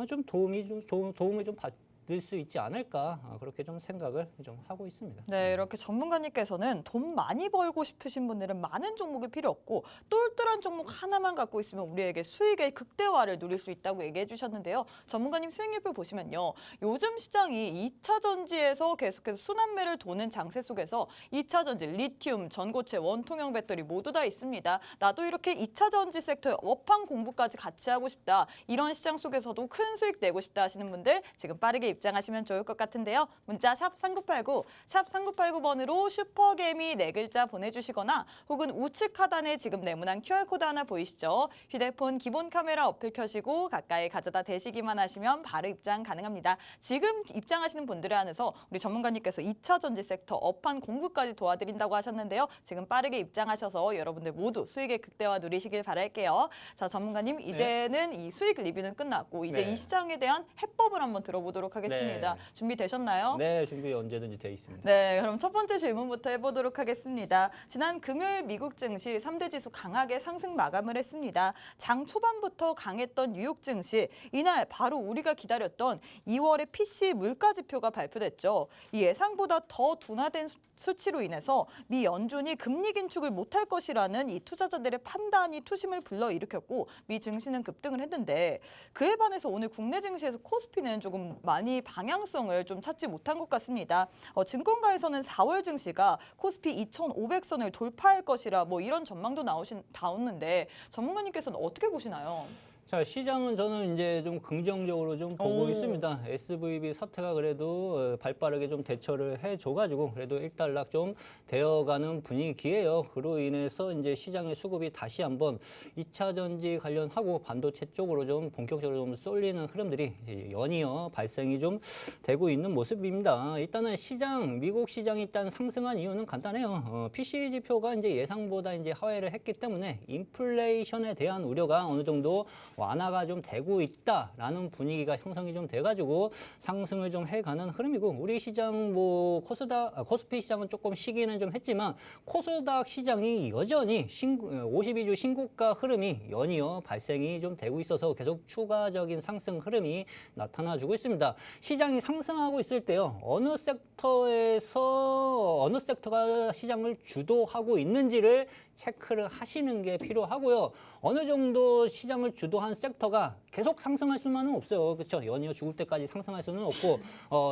좀 도움을 좀 받을 수 있지 않을까 그렇게 좀 생각을 좀 하고 있습니다. 네, 이렇게 전문가님께서는 돈 많이 벌고 싶으신 분들은 많은 종목이 필요 없고 똘똘한 종목 하나만 갖고 있으면 우리에게 수익의 극대화를 누릴 수 있다고 얘기해 주셨는데요. 전문가님 수익률표 보시면요. 요즘 시장이 2차 전지에서 계속해서 순환매를 도는 장세 속에서 2차 전지, 리튬, 전고체, 원통형 배터리 모두 다 있습니다. 나도 이렇게 2차 전지 섹터의 업황 공부까지 같이 하고 싶다. 이런 시장 속에서도 큰 수익 내고 싶다 하시는 분들 지금 빠르게 입장하시면 좋을 것 같은데요. 문자 샵 3989, 샵 3989번으로 슈퍼개미 4글자 보내주시거나 혹은 우측 하단에 지금 네모난 QR코드 하나 보이시죠? 휴대폰 기본 카메라 어플 켜시고 가까이 가져다 대시기만 하시면 바로 입장 가능합니다. 지금 입장하시는 분들에 한해서 우리 전문가님께서 2차 전지 섹터 업황 공부까지 도와드린다고 하셨는데요. 지금 빠르게 입장하셔서 여러분들 모두 수익의 극대화 누리시길 바랄게요. 자, 전문가님 이제는 이 수익 리뷰는 끝났고 이제 네. 이 시장에 대한 해법을 한번 들어보도록 하겠습니다. 하겠습니다. 네. 준비되셨나요? 네, 준비 언제든지 돼 있습니다. 네, 그럼 첫 번째 질문부터 해보도록 하겠습니다. 지난 금요일 미국 증시 3대 지수 강하게 상승 마감을 했습니다. 장 초반부터 강했던 뉴욕 증시, 이날 바로 우리가 기다렸던 2월의 PC 물가 지표가 발표됐죠. 이 예상보다 더 둔화된 수치로 인해서 미 연준이 금리 긴축을 못할 것이라는 이 투자자들의 판단이 투심을 불러일으켰고 미 증시는 급등을 했는데 그에 반해서 오늘 국내 증시에서 코스피는 조금 많이 방향성을 좀 찾지 못한 것 같습니다. 증권가에서는 4월 증시가 코스피 2,500선을 돌파할 것이라 뭐 이런 전망도 나오는데 전문가님께서는 어떻게 보시나요? 자, 시장은 저는 이제 좀 긍정적으로 좀 보고 있습니다. SVB 사태가 그래도 발빠르게 좀 대처를 해줘가지고 그래도 일단락 좀 되어가는 분위기예요. 그로 인해서 이제 시장의 수급이 다시 한번 2차 전지 관련하고 반도체 쪽으로 좀 본격적으로 좀 쏠리는 흐름들이 연이어 발생이 좀 되고 있는 모습입니다. 일단은 미국 시장이 일단 상승한 이유는 간단해요. PCE 지표가 이제 예상보다 이제 하회를 했기 때문에 인플레이션에 대한 우려가 어느 정도 완화가 좀 되고 있다라는 분위기가 형성이 좀 돼가지고 상승을 좀 해가는 흐름이고 우리 시장 뭐 코스피 시장은 조금 쉬기는 좀 했지만 코스닥 시장이 여전히 52주 신고가 흐름이 연이어 발생이 좀 되고 있어서 계속 추가적인 상승 흐름이 나타나주고 있습니다. 시장이 상승하고 있을 때요. 어느 섹터가 시장을 주도하고 있는지를 체크를 하시는 게 필요하고요. 어느 정도 시장을 주도한 섹터가 계속 상승할 수만은 없어요. 그렇죠? 연이어 죽을 때까지 상승할 수는 없고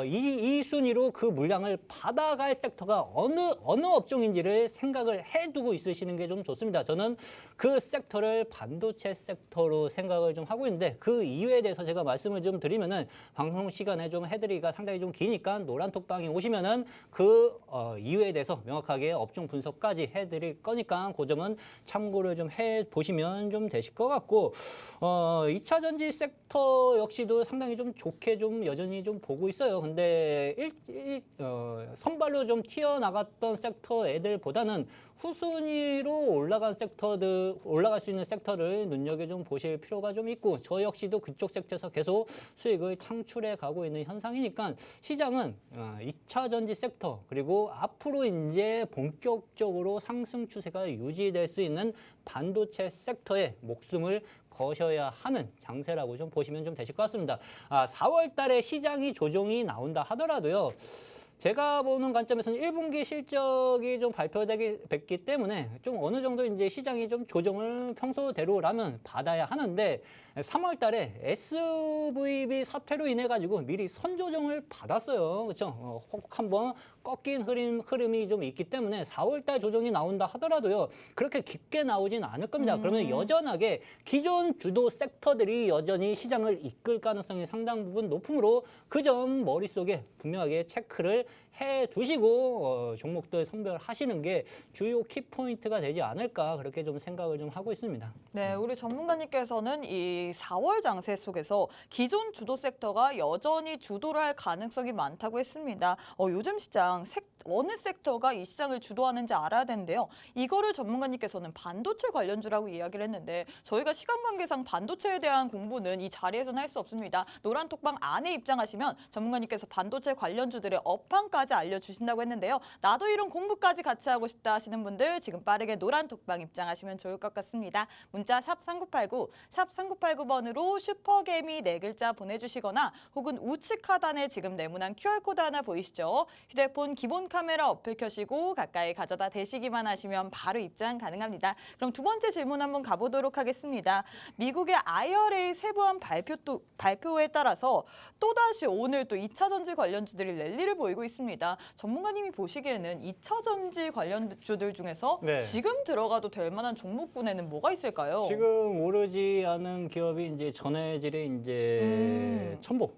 이 순위로 그 물량을 받아갈 섹터가 어느 업종인지를 생각을 해두고 있으시는 게 좀 좋습니다. 저는 그 섹터를 반도체 섹터로 생각을 좀 하고 있는데 그 이유에 대해서 제가 말씀을 좀 드리면은 방송 시간에 좀 해드리기가 상당히 좀 기니까 노란톡방에 오시면은 그 이유에 대해서 명확하게 업종 분석까지 해드릴 거니까 그 점은 참고를 좀 해보시면 좀 되실 것 같고 2차 전지 섹터 역시도 상당히 좀 좋게 좀 여전히 좀 보고 있어요. 근데 선발로 좀 튀어나갔던 섹터 애들보다는 후순위로 올라갈 수 있는 섹터를 눈여겨 좀 보실 필요가 좀 있고 저 역시도 그쪽 섹터에서 계속 수익을 창출해 가고 있는 현상이니까 시장은 2차 전지 섹터 그리고 앞으로 이제 본격적으로 상승 추세가 유지될 수 있는 반도체 섹터에 목숨을 거셔야 하는 장세라고 좀 보시면 좀 되실 것 같습니다. 4월 달에 시장이 조정이 나온다 하더라도요. 제가 보는 관점에서는 1분기 실적이 좀 발표됐기 때문에 좀 어느 정도 이제 시장이 좀 조정을 평소대로라면 받아야 하는데 3월 달에 SVB 사태로 인해 가지고 미리 선조정을 받았어요. 그렇죠? 혹 한번 꺾인 흐름이 좀 있기 때문에 4월 달 조정이 나온다 하더라도요. 그렇게 깊게 나오진 않을 겁니다. 그러면 여전하게 기존 주도 섹터들이 여전히 시장을 이끌 가능성이 상당 부분 높으므로 그 점 머릿속에 분명하게 체크를 해 두시고 종목들 선별하시는 게 주요 키포인트가 되지 않을까 그렇게 좀 생각을 좀 하고 있습니다. 네, 우리 전문가님께서는 이 4월 장세 속에서 기존 주도 섹터가 여전히 주도를 할 가능성이 많다고 했습니다. 요즘 시장 어느 섹터가 이 시장을 주도하는지 알아야 되는데요. 이거를 전문가님께서는 반도체 관련주라고 이야기를 했는데 저희가 시간 관계상 반도체에 대한 공부는 이 자리에서는 할 수 없습니다. 노란톡방 안에 입장하시면 전문가님께서 반도체 관련주들의 업황까지 알려주신다고 했는데요. 나도 이런 공부까지 같이 하고 싶다 하시는 분들 지금 빠르게 노란톡방 입장하시면 좋을 것 같습니다. 문자 샵 3989, 샵 3989번으로 슈퍼개미 4글자 보내주시거나 혹은 우측 하단에 지금 네모난 QR코드 하나 보이시죠? 휴대폰 기본 카메라 어플 켜시고 가까이 가져다 대시기만 하시면 바로 입장 가능합니다. 그럼 두 번째 질문 한번 가보도록 하겠습니다. 미국의 IRA 세부안 발표에 따라서 또다시 오늘 또 2차 전지 관련주들이 랠리를 보이고 있습니다. 전문가님이 보시기에는 2차 전지 관련주들 중에서 네. 지금 들어가도 될 만한 종목군에는 뭐가 있을까요? 지금 오르지 않은 기업이 이제 전해질의 이제 첨보.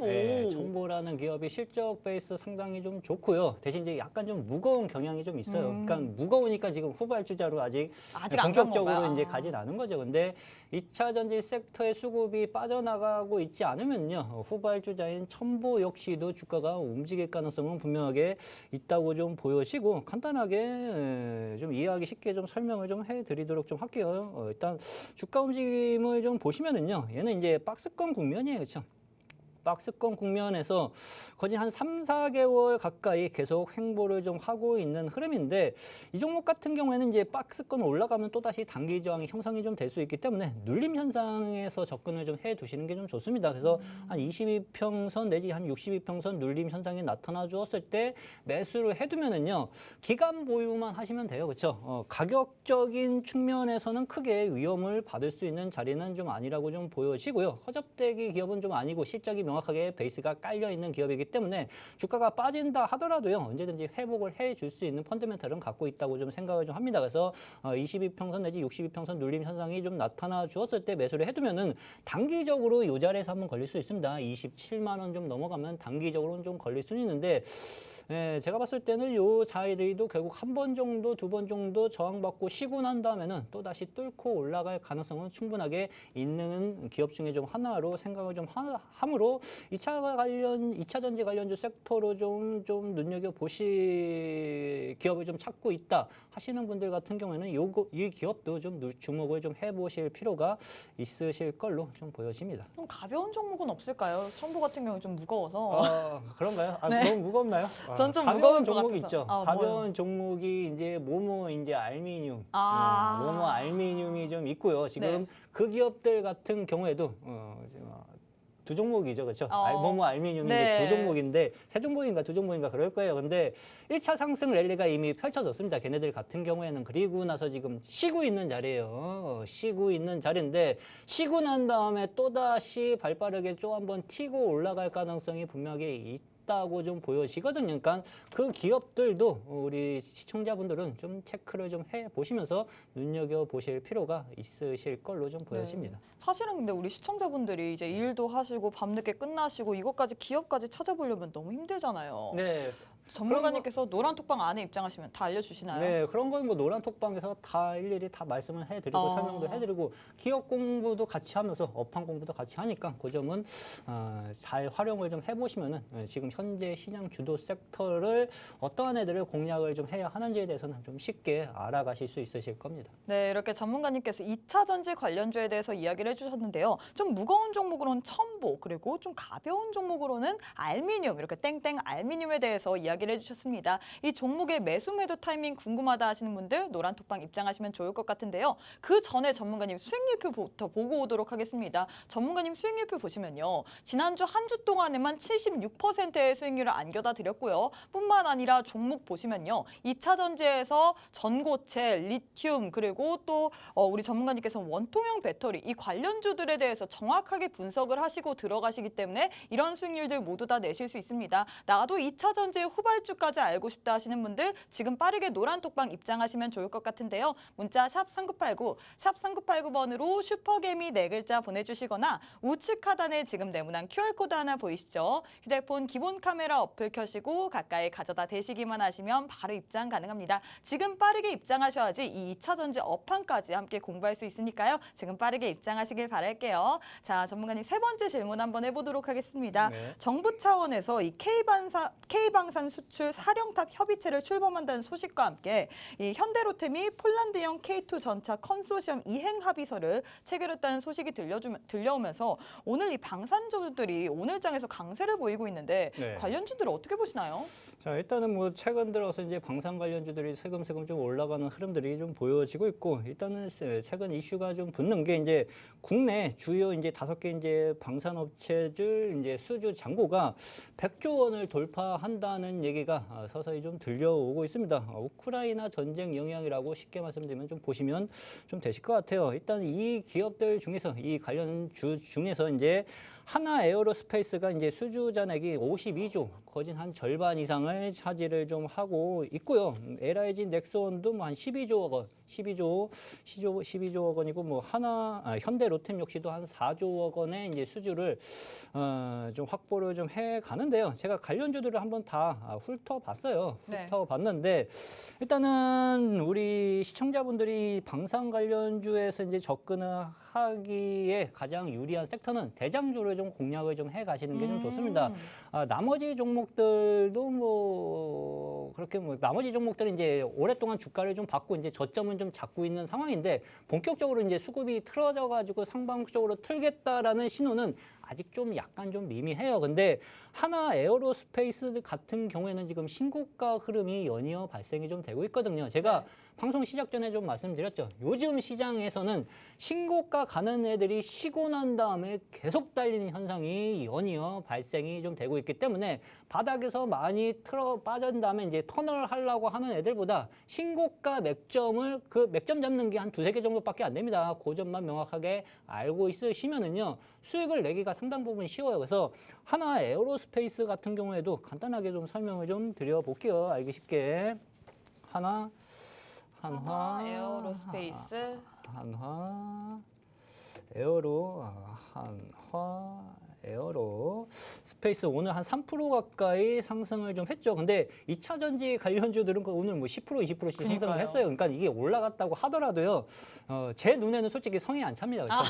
네, 첨보라는 기업이 실적 베이스 상당히 좀 좋고요. 대신 이제 약간 좀 무거운 경향이 좀 있어요. 그러니까 무거우니까 지금 후발주자로 아직 안 본격적으로 간 이제 가진 않은 거죠. 근데 2차 전지 섹터의 수급이 빠져나가고 있지 않으면요. 후발주자인 첨보 역시도 주가가 움직일 가능성은 분명하게 있다고 좀 보여지고 간단하게 좀 이해하기 쉽게 좀 설명을 좀 해드리도록 좀 할게요. 일단 주가 움직임을 좀 보시면은요. 얘는 이제 박스권 국면이에요. 그렇죠? 박스권 국면에서 거진 한 3, 4개월 가까이 계속 횡보를 좀 하고 있는 흐름인데 이 종목 같은 경우에는 이제 박스권 올라가면 또다시 단기 저항이 형성이 좀 될 수 있기 때문에 눌림 현상에서 접근을 좀 해 두시는 게 좀 좋습니다. 그래서 한 22평선 내지 한 62평선 눌림 현상이 나타나 주었을 때 매수를 해두면은요 기간 보유만 하시면 돼요, 그렇죠? 가격적인 측면에서는 크게 위험을 받을 수 있는 자리는 좀 아니라고 좀 보여지고요. 허접대기 기업은 좀 아니고 실적이 명확하게 베이스가 깔려 있는 기업이기 때문에 주가가 빠진다 하더라도요 언제든지 회복을 해줄 수 있는 펀더멘털은 갖고 있다고 좀 생각을 좀 합니다. 그래서 22평선 내지 62평선 눌림 현상이 좀 나타나 주었을 때 매수를 해두면은 단기적으로 이 자리에서 한번 걸릴 수 있습니다. 27만 원 좀 넘어가면 단기적으로는 좀 걸릴 수는 있는데 제가 봤을 때는 요 자리도 결국 한 번 정도, 두 번 정도 저항받고 쉬고 난 다음에는 또 다시 뚫고 올라갈 가능성은 충분하게 있는 기업 중에 좀 하나로 생각을 좀 함으로 2차 전지 관련주 섹터로 좀 눈여겨 보실 기업을 좀 찾고 있다 하시는 분들 같은 경우에는 이 기업도 좀 주목을 좀 해보실 필요가 있으실 걸로 좀 보여집니다. 좀 가벼운 종목은 없을까요? 첨보 같은 경우 좀 무거워서. 그런가요? 네. 너무 무겁나요? 전 좀 가벼운 무거운 것 종목이 같아서. 있죠. 뭐요? 가벼운 종목이 이제 모모 이제 알미늄, 모모 알미늄이 좀 있고요. 지금 네. 그 기업들 같은 경우에도 두 종목이죠, 그렇죠? 모모 알미늄이 네. 이제 두 종목인데 세 종목인가 두 종목인가 그럴 거예요. 근데 1차 상승 랠리가 이미 펼쳐졌습니다. 걔네들 같은 경우에는 그리고 나서 지금 쉬고 있는 자리예요. 쉬고 있는 자리인데 쉬고 난 다음에 또 다시 발빠르게 좀 한번 튀고 올라갈 가능성이 분명히 있다고 좀 보여지거든요. 그러니까 그 기업들도 우리 시청자분들은 좀 체크를 좀 해 보시면서 눈여겨 보실 필요가 있으실 걸로 좀 보여집니다. 네. 사실은 근데 우리 시청자분들이 이제 일도 하시고 밤늦게 끝나시고 이것까지 기업까지 찾아보려면 너무 힘들잖아요. 네. 전문가님께서 노란 톡방 안에 입장하시면 다 알려주시나요? 네, 그런 건 뭐 노란 톡방에서 다 일일이 다 말씀을 해드리고 설명도 해드리고 기업 공부도 같이 하면서 업황 공부도 같이 하니까 그 점은 잘 활용을 좀 해보시면은 지금 현재 시장 주도 섹터를 어떠한 애들을 공략을 좀 해야 하는지에 대해서는 좀 쉽게 알아가실 수 있으실 겁니다. 네, 이렇게 전문가님께서 2차 전지 관련주에 대해서 이야기를 해주셨는데요. 좀 무거운 종목으로는 첨보, 그리고 좀 가벼운 종목으로는 알미늄, 이렇게 땡땡 알미늄에 대해서 이야기를 해주셨습니다. 이 종목의 매수 매도 타이밍 궁금하다 하시는 분들 노란 톡방 입장하시면 좋을 것 같은데요. 그 전에 전문가님 수익률표부터 보고 오도록 하겠습니다. 전문가님 수익률표 보시면요. 지난주 한 주 동안에만 76%의 수익률을 안겨다 드렸고요. 뿐만 아니라 종목 보시면요. 2차 전지에서 전고체, 리튬, 그리고 또 우리 전문가님께서 원통형 배터리 이 관련주들에 대해서 정확하게 분석을 하시고 들어가시기 때문에 이런 수익률들 모두 다 내실 수 있습니다. 나도 2차 전지의 후발주까지 알고 싶다 하시는 분들 지금 빠르게 노란 톡방 입장하시면 좋을 것 같은데요. 문자 샵 3989, 샵 3989번으로 슈퍼개미 4글자 보내주시거나 우측 하단에 지금 네모난 QR코드 하나 보이시죠? 휴대폰 기본 카메라 어플 켜시고 가까이 가져다 대시기만 하시면 바로 입장 가능합니다. 지금 빠르게 입장하셔야지 이 2차 전지 업황까지 함께 공부할 수 있으니까요. 지금 빠르게 입장하시길 바랄게요. 자, 전문가님 세 번째 질문 한번 해보도록 하겠습니다. 네. 정부 차원에서 이 K방산 수출 사령탑 협의체를 출범한다는 소식과 함께 이 현대로템이 폴란드형 K2 전차 컨소시엄 이행 합의서를 체결했다는 소식이 들려오면서 오늘 이 방산주들이 오늘장에서 강세를 보이고 있는데 네. 관련주들을 어떻게 보시나요? 자, 일단은 뭐 최근 들어서 이제 방산 관련주들이 세금세금 좀 올라가는 흐름들이 좀 보여지고 있고 일단은 최근 이슈가 좀 붙는 게 이제 국내 주요 이제 5개 이제 방산업체들 이제 수주 잔고가 100조 원을 돌파한다는 얘기가 서서히 좀 들려오고 있습니다. 우크라이나 전쟁 영향이라고 쉽게 말씀드리면 좀 보시면 좀 되실 것 같아요. 일단 이 기업들 중에서 이 관련주 중에서 이제 하나 에어로스페이스가 이제 수주 잔액이 52조, 거진 한 절반 이상을 차지를 좀 하고 있고요. LIG 넥스원도 뭐 한 12조억 원, 12조억 원이고 뭐 현대 로템 역시도 한 4조억 원의 이제 수주를 좀 확보를 좀 해 가는데요. 제가 관련주들을 한번 다 훑어봤어요. 네. 훑어봤는데 일단은 우리 시청자분들이 방산 관련주에서 이제 접근을 하기에 가장 유리한 섹터는 대장주를 좀 공략을 좀 해 가시는 게 좀 좋습니다. 나머지 종목들도 뭐 그렇게 뭐 나머지 종목들은 이제 오랫동안 주가를 좀 받고 이제 저점은 좀 잡고 있는 상황인데 본격적으로 이제 수급이 틀어져 가지고 상방적으로 틀겠다라는 신호는 아직 좀 약간 좀 미미해요. 근데 하나 에어로스페이스 같은 경우에는 지금 신고가 흐름이 연이어 발생이 좀 되고 있거든요. 제가 방송 시작 전에 좀 말씀드렸죠. 요즘 시장에서는 신고가 가는 애들이 쉬고 난 다음에 계속 달리는 현상이 연이어 발생이 좀 되고 있기 때문에 바닥에서 많이 빠진 다음에 이제 터널 하려고 하는 애들보다 신고가 맥점을 그 맥점 잡는 게 한 두세 개 정도밖에 안 됩니다. 그 점만 명확하게 알고 있으시면은요. 수익을 내기가 상당 부분 쉬워요. 그래서 하나 에어로스페이스 같은 경우에도 간단하게 좀 설명을 좀 드려볼게요. 알기 쉽게. 한화 에어로스페이스 한화 에어로 한화 에어로 스페이스 오늘 한 3% 가까이 상승을 좀 했죠. 근데 2차 전지 관련주들은 오늘 뭐 10%, 20%씩 상승을 그러니까요. 했어요. 그러니까 이게 올라갔다고 하더라도요. 제 눈에는 솔직히 성이 안 찹니다. 그렇죠?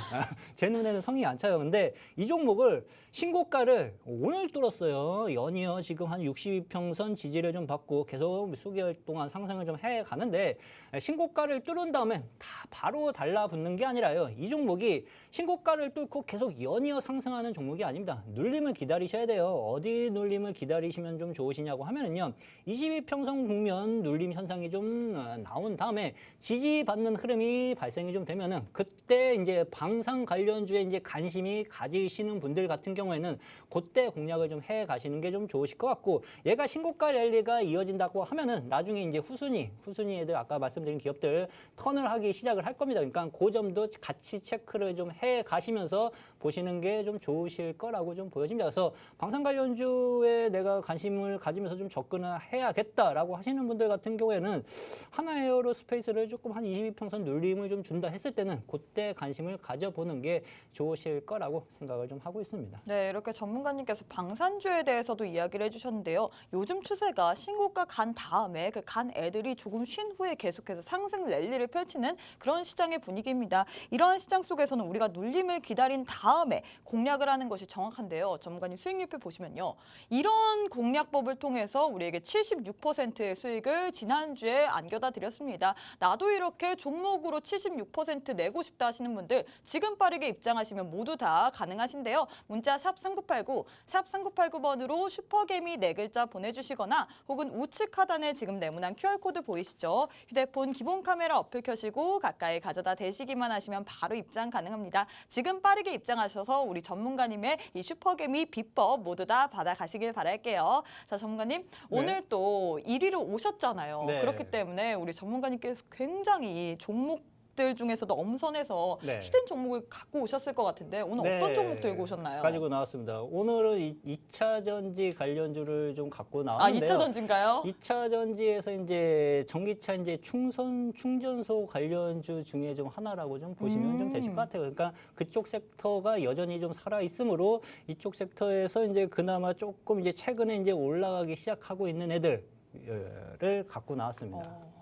제 눈에는 성이 안 차요. 근데 이 종목을 신고가를 오늘 뚫었어요. 연이어 지금 한 60평선 지지를 좀 받고 계속 수개월 동안 상승을 좀 해 가는데 신고가를 뚫은 다음에 다 바로 달라붙는 게 아니라요. 이 종목이 신고가를 뚫고 계속 연이어 상승하는 종목이 아닙니다. 눌림을 기다리셔야 돼요. 어디 눌림을 기다리시면 좀 좋으시냐고 하면은요. 22평선 국면 눌림 현상이 좀 나온 다음에 지지받는 흐름이 발생이 좀 되면은 그때 이제 방산 관련주에 이제 관심이 가지시는 분들 같은 경우에는 그때 공략을 좀 해 가시는 게 좀 좋으실 것 같고 얘가 신고가 랠리가 이어진다고 하면은 나중에 이제 후순위 애들 아까 말씀드린 기업들 턴을 하기 시작을 할 겁니다. 그러니까 그 점도 같이 체크를 좀 해 가시면서 보시는 게 좀 좋으실 거라고 좀 보여집니다. 그래서 방산 관련주에 내가 관심을 가지면서 좀 접근을 해야겠다라고 하시는 분들 같은 경우에는 하나 에어로스페이스를 조금 한 22평선 눌림을 좀 준다 했을 때는 그때 관심을 가져보는 게 좋으실 거라고 생각을 좀 하고 있습니다. 네, 이렇게 전문가님께서 방산주에 대해서도 이야기를 해주셨는데요. 요즘 추세가 신고가 간 다음에 그 간 애들이 조금 쉰 후에 계속해서 상승 랠리를 펼치는 그런 시장의 분위기입니다. 이러한 시장 속에서는 우리가 눌림을 기다린 다음에 공략을 하는 것이 정확한데요. 전문가님 수익률표 보시면요. 이런 공략법을 통해서 우리에게 76%의 수익을 지난주에 안겨다 드렸습니다. 나도 이렇게 종목으로 76% 내고 싶다 하시는 분들 지금 빠르게 입장하시면 모두 다 가능하신데요. 문자 샵 3989, 샵 3989번으로 슈퍼개미 4글자 보내주시거나 혹은 우측 하단에 지금 네모난 QR코드 보이시죠? 휴대폰 기본 카메라 어플 켜시고 가까이 가져다 대시기만 하시면 바로 입장 가능합니다. 지금 빠르게 입장하셔서 우리 전문가님의 이 슈퍼개미 비법 모두 다 받아가시길 바랄게요. 자, 전문가님 오늘 또 1위로 오셨잖아요. 네. 그렇기 때문에 우리 전문가님께서 굉장히 종목들 중에서도 엄선해서 네. 히든 종목을 갖고 오셨을 것 같은데 오늘 어떤 종목 들고 오셨나요? 가지고 나왔습니다. 오늘은 2차 전지 관련주를 좀 갖고 아, 나왔는데요. 2차 전지인가요? 2차 전지에서 이제 전기차 이제 충전소 관련주 중에 좀 하나라고 좀 보시면 좀 되실 것 같아요. 그러니까 그쪽 섹터가 여전히 좀 살아 있으므로 이쪽 섹터에서 이제 그나마 조금 이제 최근에 이제 올라가기 시작하고 있는 애들을 갖고 나왔습니다.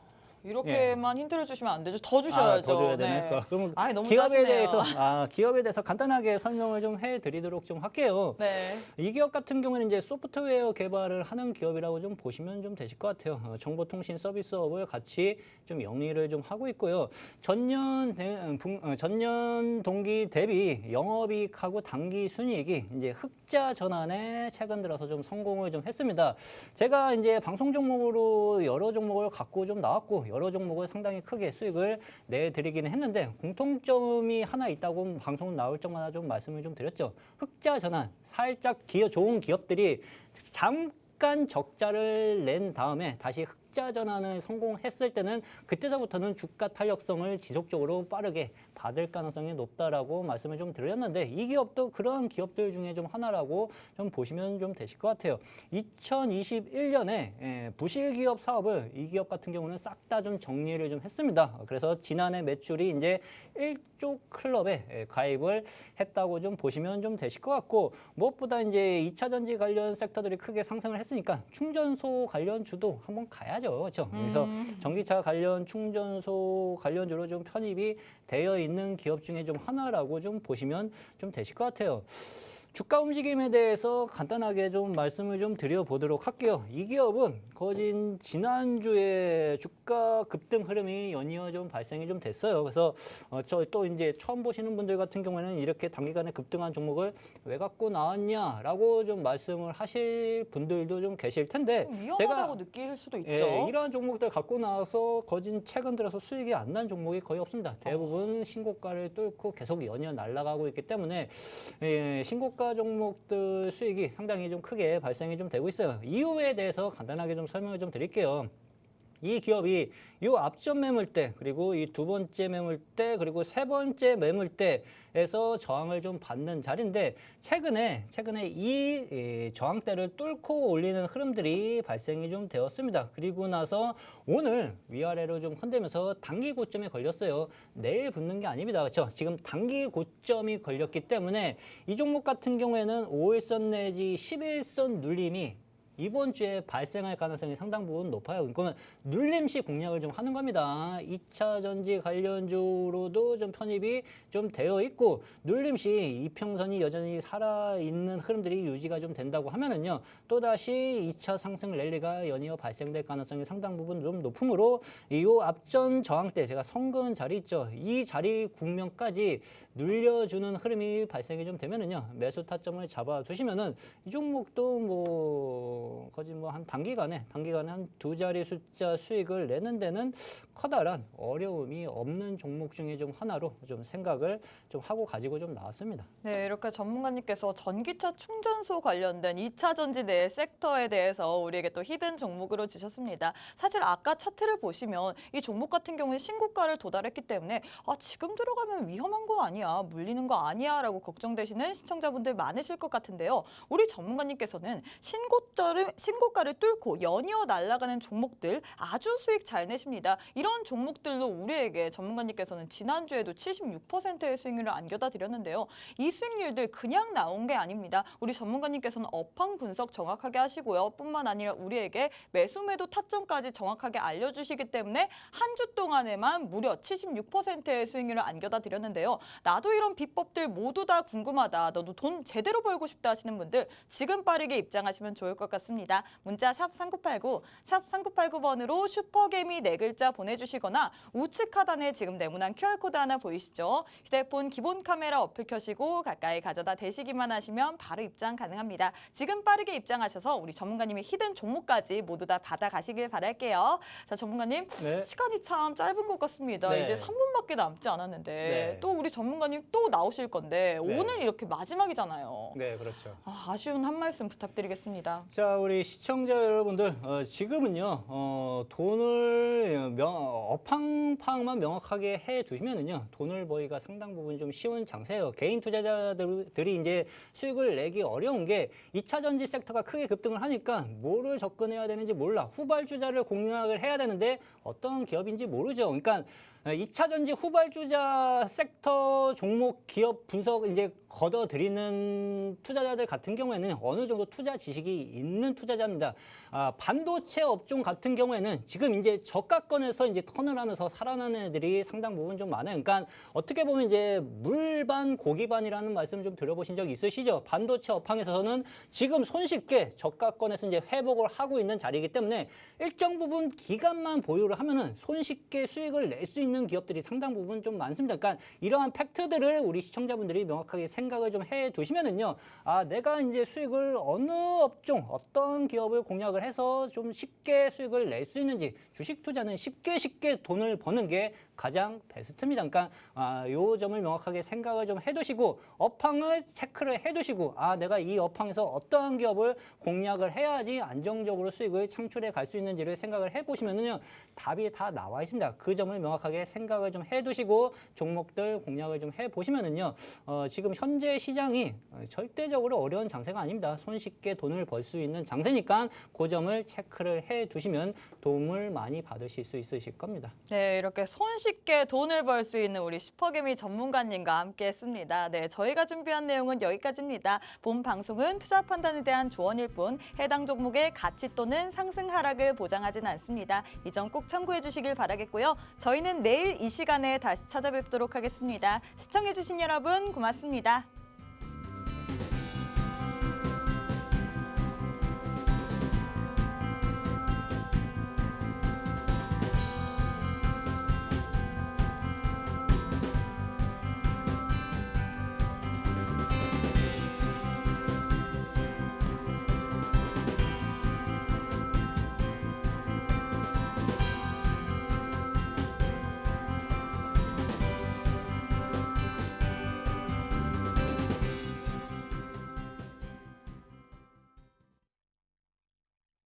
이렇게만 힌트를 주시면 안 되죠. 더 주셔야죠. 더 줘야 되네. 네. 그러면 아이, 너무 기업에 짜시네요. 기업에 대해서 간단하게 설명을 좀 해드리도록 좀 할게요. 네. 이 기업 같은 경우는 이제 소프트웨어 개발을 하는 기업이라고 좀 보시면 좀 되실 것 같아요. 정보통신 서비스업을 같이 좀 영위를 좀 하고 있고요. 전년 동기 대비 영업이익하고 당기 순이익이 이제 흑자 전환에 최근 들어서 좀 성공을 좀 했습니다. 제가 이제 방송 종목으로 여러 종목을 갖고 좀 나왔고 여러 종목을 상당히 크게 수익을 내드리기는 했는데 공통점이 하나 있다고 방송 나올 적마다 좀 말씀을 좀 드렸죠. 흑자 전환, 살짝 좋은 기업들이 잠깐 적자를 낸 다음에 다시 흑자 전환을 성공했을 때는 그때서부터는 주가 탄력성을 지속적으로 빠르게 받을 가능성이 높다라고 말씀을 좀 드렸는데 이 기업도 그런 기업들 중에 좀 하나라고 좀 보시면 좀 되실 것 같아요. 2021년에 부실 기업 사업을 이 기업 같은 경우는 싹 다 좀 정리를 좀 했습니다. 그래서 지난해 매출이 이제 1조 클럽에 가입을 했다고 좀 보시면 좀 되실 것 같고 무엇보다 이제 2차 전지 관련 섹터들이 크게 상승을 했으니까 충전소 관련 주도 한번 가야죠. 하죠. 그렇죠? 그래서 전기차 관련 충전소 관련주로 좀 편입이 되어 있는 기업 중에 좀 하나라고 좀 보시면 좀 되실 것 같아요. 주가 움직임에 대해서 간단하게 좀 말씀을 좀 드려보도록 할게요. 이 기업은 거진 지난주에 주가 급등 흐름이 연이어 좀 발생이 좀 됐어요. 그래서 저 또 이제 처음 보시는 분들 같은 경우에는 이렇게 단기간에 급등한 종목을 왜 갖고 나왔냐라고 좀 말씀을 하실 분들도 좀 계실 텐데 위험하다고 느낄 수도 있죠. 예, 이러한 종목들 갖고 나와서 거진 최근 들어서 수익이 안 난 종목이 거의 없습니다. 대부분 신고가를 뚫고 계속 연이어 날아가고 있기 때문에 신고가 종목들 수익이 상당히 좀 크게 발생이 좀 되고 있어요. 이유에 대해서 간단하게 좀 설명을 좀 드릴게요. 이 기업이 이 앞전 매물대 그리고 이 두 번째 매물대 그리고 세 번째 매물대에서 저항을 좀 받는 자리인데 최근에 이 저항대를 뚫고 올리는 흐름들이 발생이 좀 되었습니다. 그리고 나서 오늘 위아래로 좀 흔들면서 단기 고점에 걸렸어요. 내일 붙는 게 아닙니다. 그렇죠? 지금 단기 고점이 걸렸기 때문에 이 종목 같은 경우에는 5일선 내지 11선 눌림이 이번 주에 발생할 가능성이 상당 부분 높아요. 그러니까 눌림시 공략을 좀 하는 겁니다. 2차 전지 관련주로도 좀 편입이 좀 되어 있고 눌림시 이평선이 여전히 살아있는 흐름들이 유지가 좀 된다고 하면은요. 또다시 2차 상승 랠리가 연이어 발생될 가능성이 상당 부분 좀 높으므로 이 앞전 저항대 제가 선그은 자리 있죠. 이 자리 국면까지 눌려주는 흐름이 발생이 좀 되면은요. 매수 타점을 잡아두시면은 이 종목도 뭐 거진 뭐 한 단기간에 한 두 자리 숫자 수익을 내는 데는 커다란 어려움이 없는 종목 중에 좀 하나로 좀 생각을 좀 하고 가지고 좀 나왔습니다. 네, 이렇게 전문가님께서 전기차 충전소 관련된 2차 전지 내 섹터에 대해서 우리에게 또 히든 종목으로 주셨습니다. 사실 아까 차트를 보시면 이 종목 같은 경우에 신고가를 도달했기 때문에 지금 들어가면 위험한 거 아니야, 물리는 거 아니야 라고 걱정되시는 시청자분들 많으실 것 같은데요. 우리 전문가님께서는 신고가를 뚫고 연이어 날아가는 종목들 아주 수익 잘 내십니다. 이런 종목들로 우리에게 전문가님께서는 지난주에도 76%의 수익률을 안겨다 드렸는데요. 이 수익률들 그냥 나온 게 아닙니다. 우리 전문가님께서는 업황 분석 정확하게 하시고요. 뿐만 아니라 우리에게 매수 매도 타점까지 정확하게 알려주시기 때문에 한 주 동안에만 무려 76%의 수익률을 안겨다 드렸는데요. 나도 이런 비법들 모두 다 궁금하다. 너도 돈 제대로 벌고 싶다 하시는 분들 지금 빠르게 입장하시면 좋을 것 같습니다. 문자 샵 3989, 샵 3989번으로 슈퍼개미 4글자 보내주시거나 우측 하단에 지금 네모난 QR코드 하나 보이시죠? 휴대폰 기본 카메라 어플 켜시고 가까이 가져다 대시기만 하시면 바로 입장 가능합니다. 지금 빠르게 입장하셔서 우리 전문가님의 히든 종목까지 모두 다 받아가시길 바랄게요. 자, 전문가님, 네. 시간이 참 짧은 것 같습니다. 네. 이제 3분밖에 남지 않았는데 네. 또 우리 전문가님 또 나오실 건데 네. 오늘 이렇게 마지막이잖아요. 네, 그렇죠. 아쉬운 한 말씀 부탁드리겠습니다. 자, 우리 시청자 여러분들, 지금은요, 돈을 업황 파악만 명확하게 해 두시면은요, 돈을 벌기가 상당 부분 좀 쉬운 장세예요. 개인 투자자들이 이제 수익을 내기 어려운 게 2차 전지 섹터가 크게 급등을 하니까 뭐를 접근해야 되는지 몰라. 후발주자를 공략을 해야 되는데 어떤 기업인지 모르죠. 그러니까 2차 전지 후발주자 섹터 종목 기업 분석 이제 걷어들이는 투자자들 같은 경우에는 어느 정도 투자 지식이 있는 투자자입니다. 반도체 업종 같은 경우에는 지금 이제 저가권에서 이제 턴을 하면서 살아나는 애들이 상당 부분 좀 많아요. 그러니까 어떻게 보면 이제 물반 고기반이라는 말씀 좀 들어보신 적 있으시죠? 반도체 업황에서는 지금 손쉽게 저가권에서 이제 회복을 하고 있는 자리이기 때문에 일정 부분 기간만 보유를 하면은 손쉽게 수익을 낼 수 있는 기업들이 상당 부분 좀 많습니다. 그러니까 이러한 팩트들을 우리 시청자분들이 명확하게 생각을 좀 해 두시면은요. 내가 이제 수익을 어느 업종, 어떤 기업을 공략을 해서 좀 쉽게 수익을 낼 수 있는지 주식 투자는 쉽게 돈을 버는 게 가장 베스트입니다. 그러니까 요 점을 명확하게 생각을 좀 해두시고 업황을 체크를 해두시고 내가 이 업황에서 어떠한 기업을 공략을 해야지 안정적으로 수익을 창출해 갈 수 있는지를 생각을 해보시면은요. 답이 다 나와 있습니다. 그 점을 명확하게 아예 생각을 좀 해두시고 종목들 공략을 좀 해보시면은요. 지금 현재 시장이 절대적으로 어려운 장세가 아닙니다. 손쉽게 돈을 벌 수 있는 장세니까 그 점을 체크를 해두시면 도움을 많이 받으실 수 있으실 겁니다. 네, 이렇게 손쉽게 돈을 벌 수 있는 우리 슈퍼개미 전문가님과 함께했습니다. 네, 저희가 준비한 내용은 여기까지입니다. 본 방송은 투자 판단에 대한 조언일 뿐 해당 종목의 가치 또는 상승 하락을 보장하진 않습니다. 이 점 꼭 참고해 주시길 바라겠고요. 저희는 내일 이 시간에 다시 찾아뵙도록 하겠습니다. 시청해 주신 여러분 고맙습니다.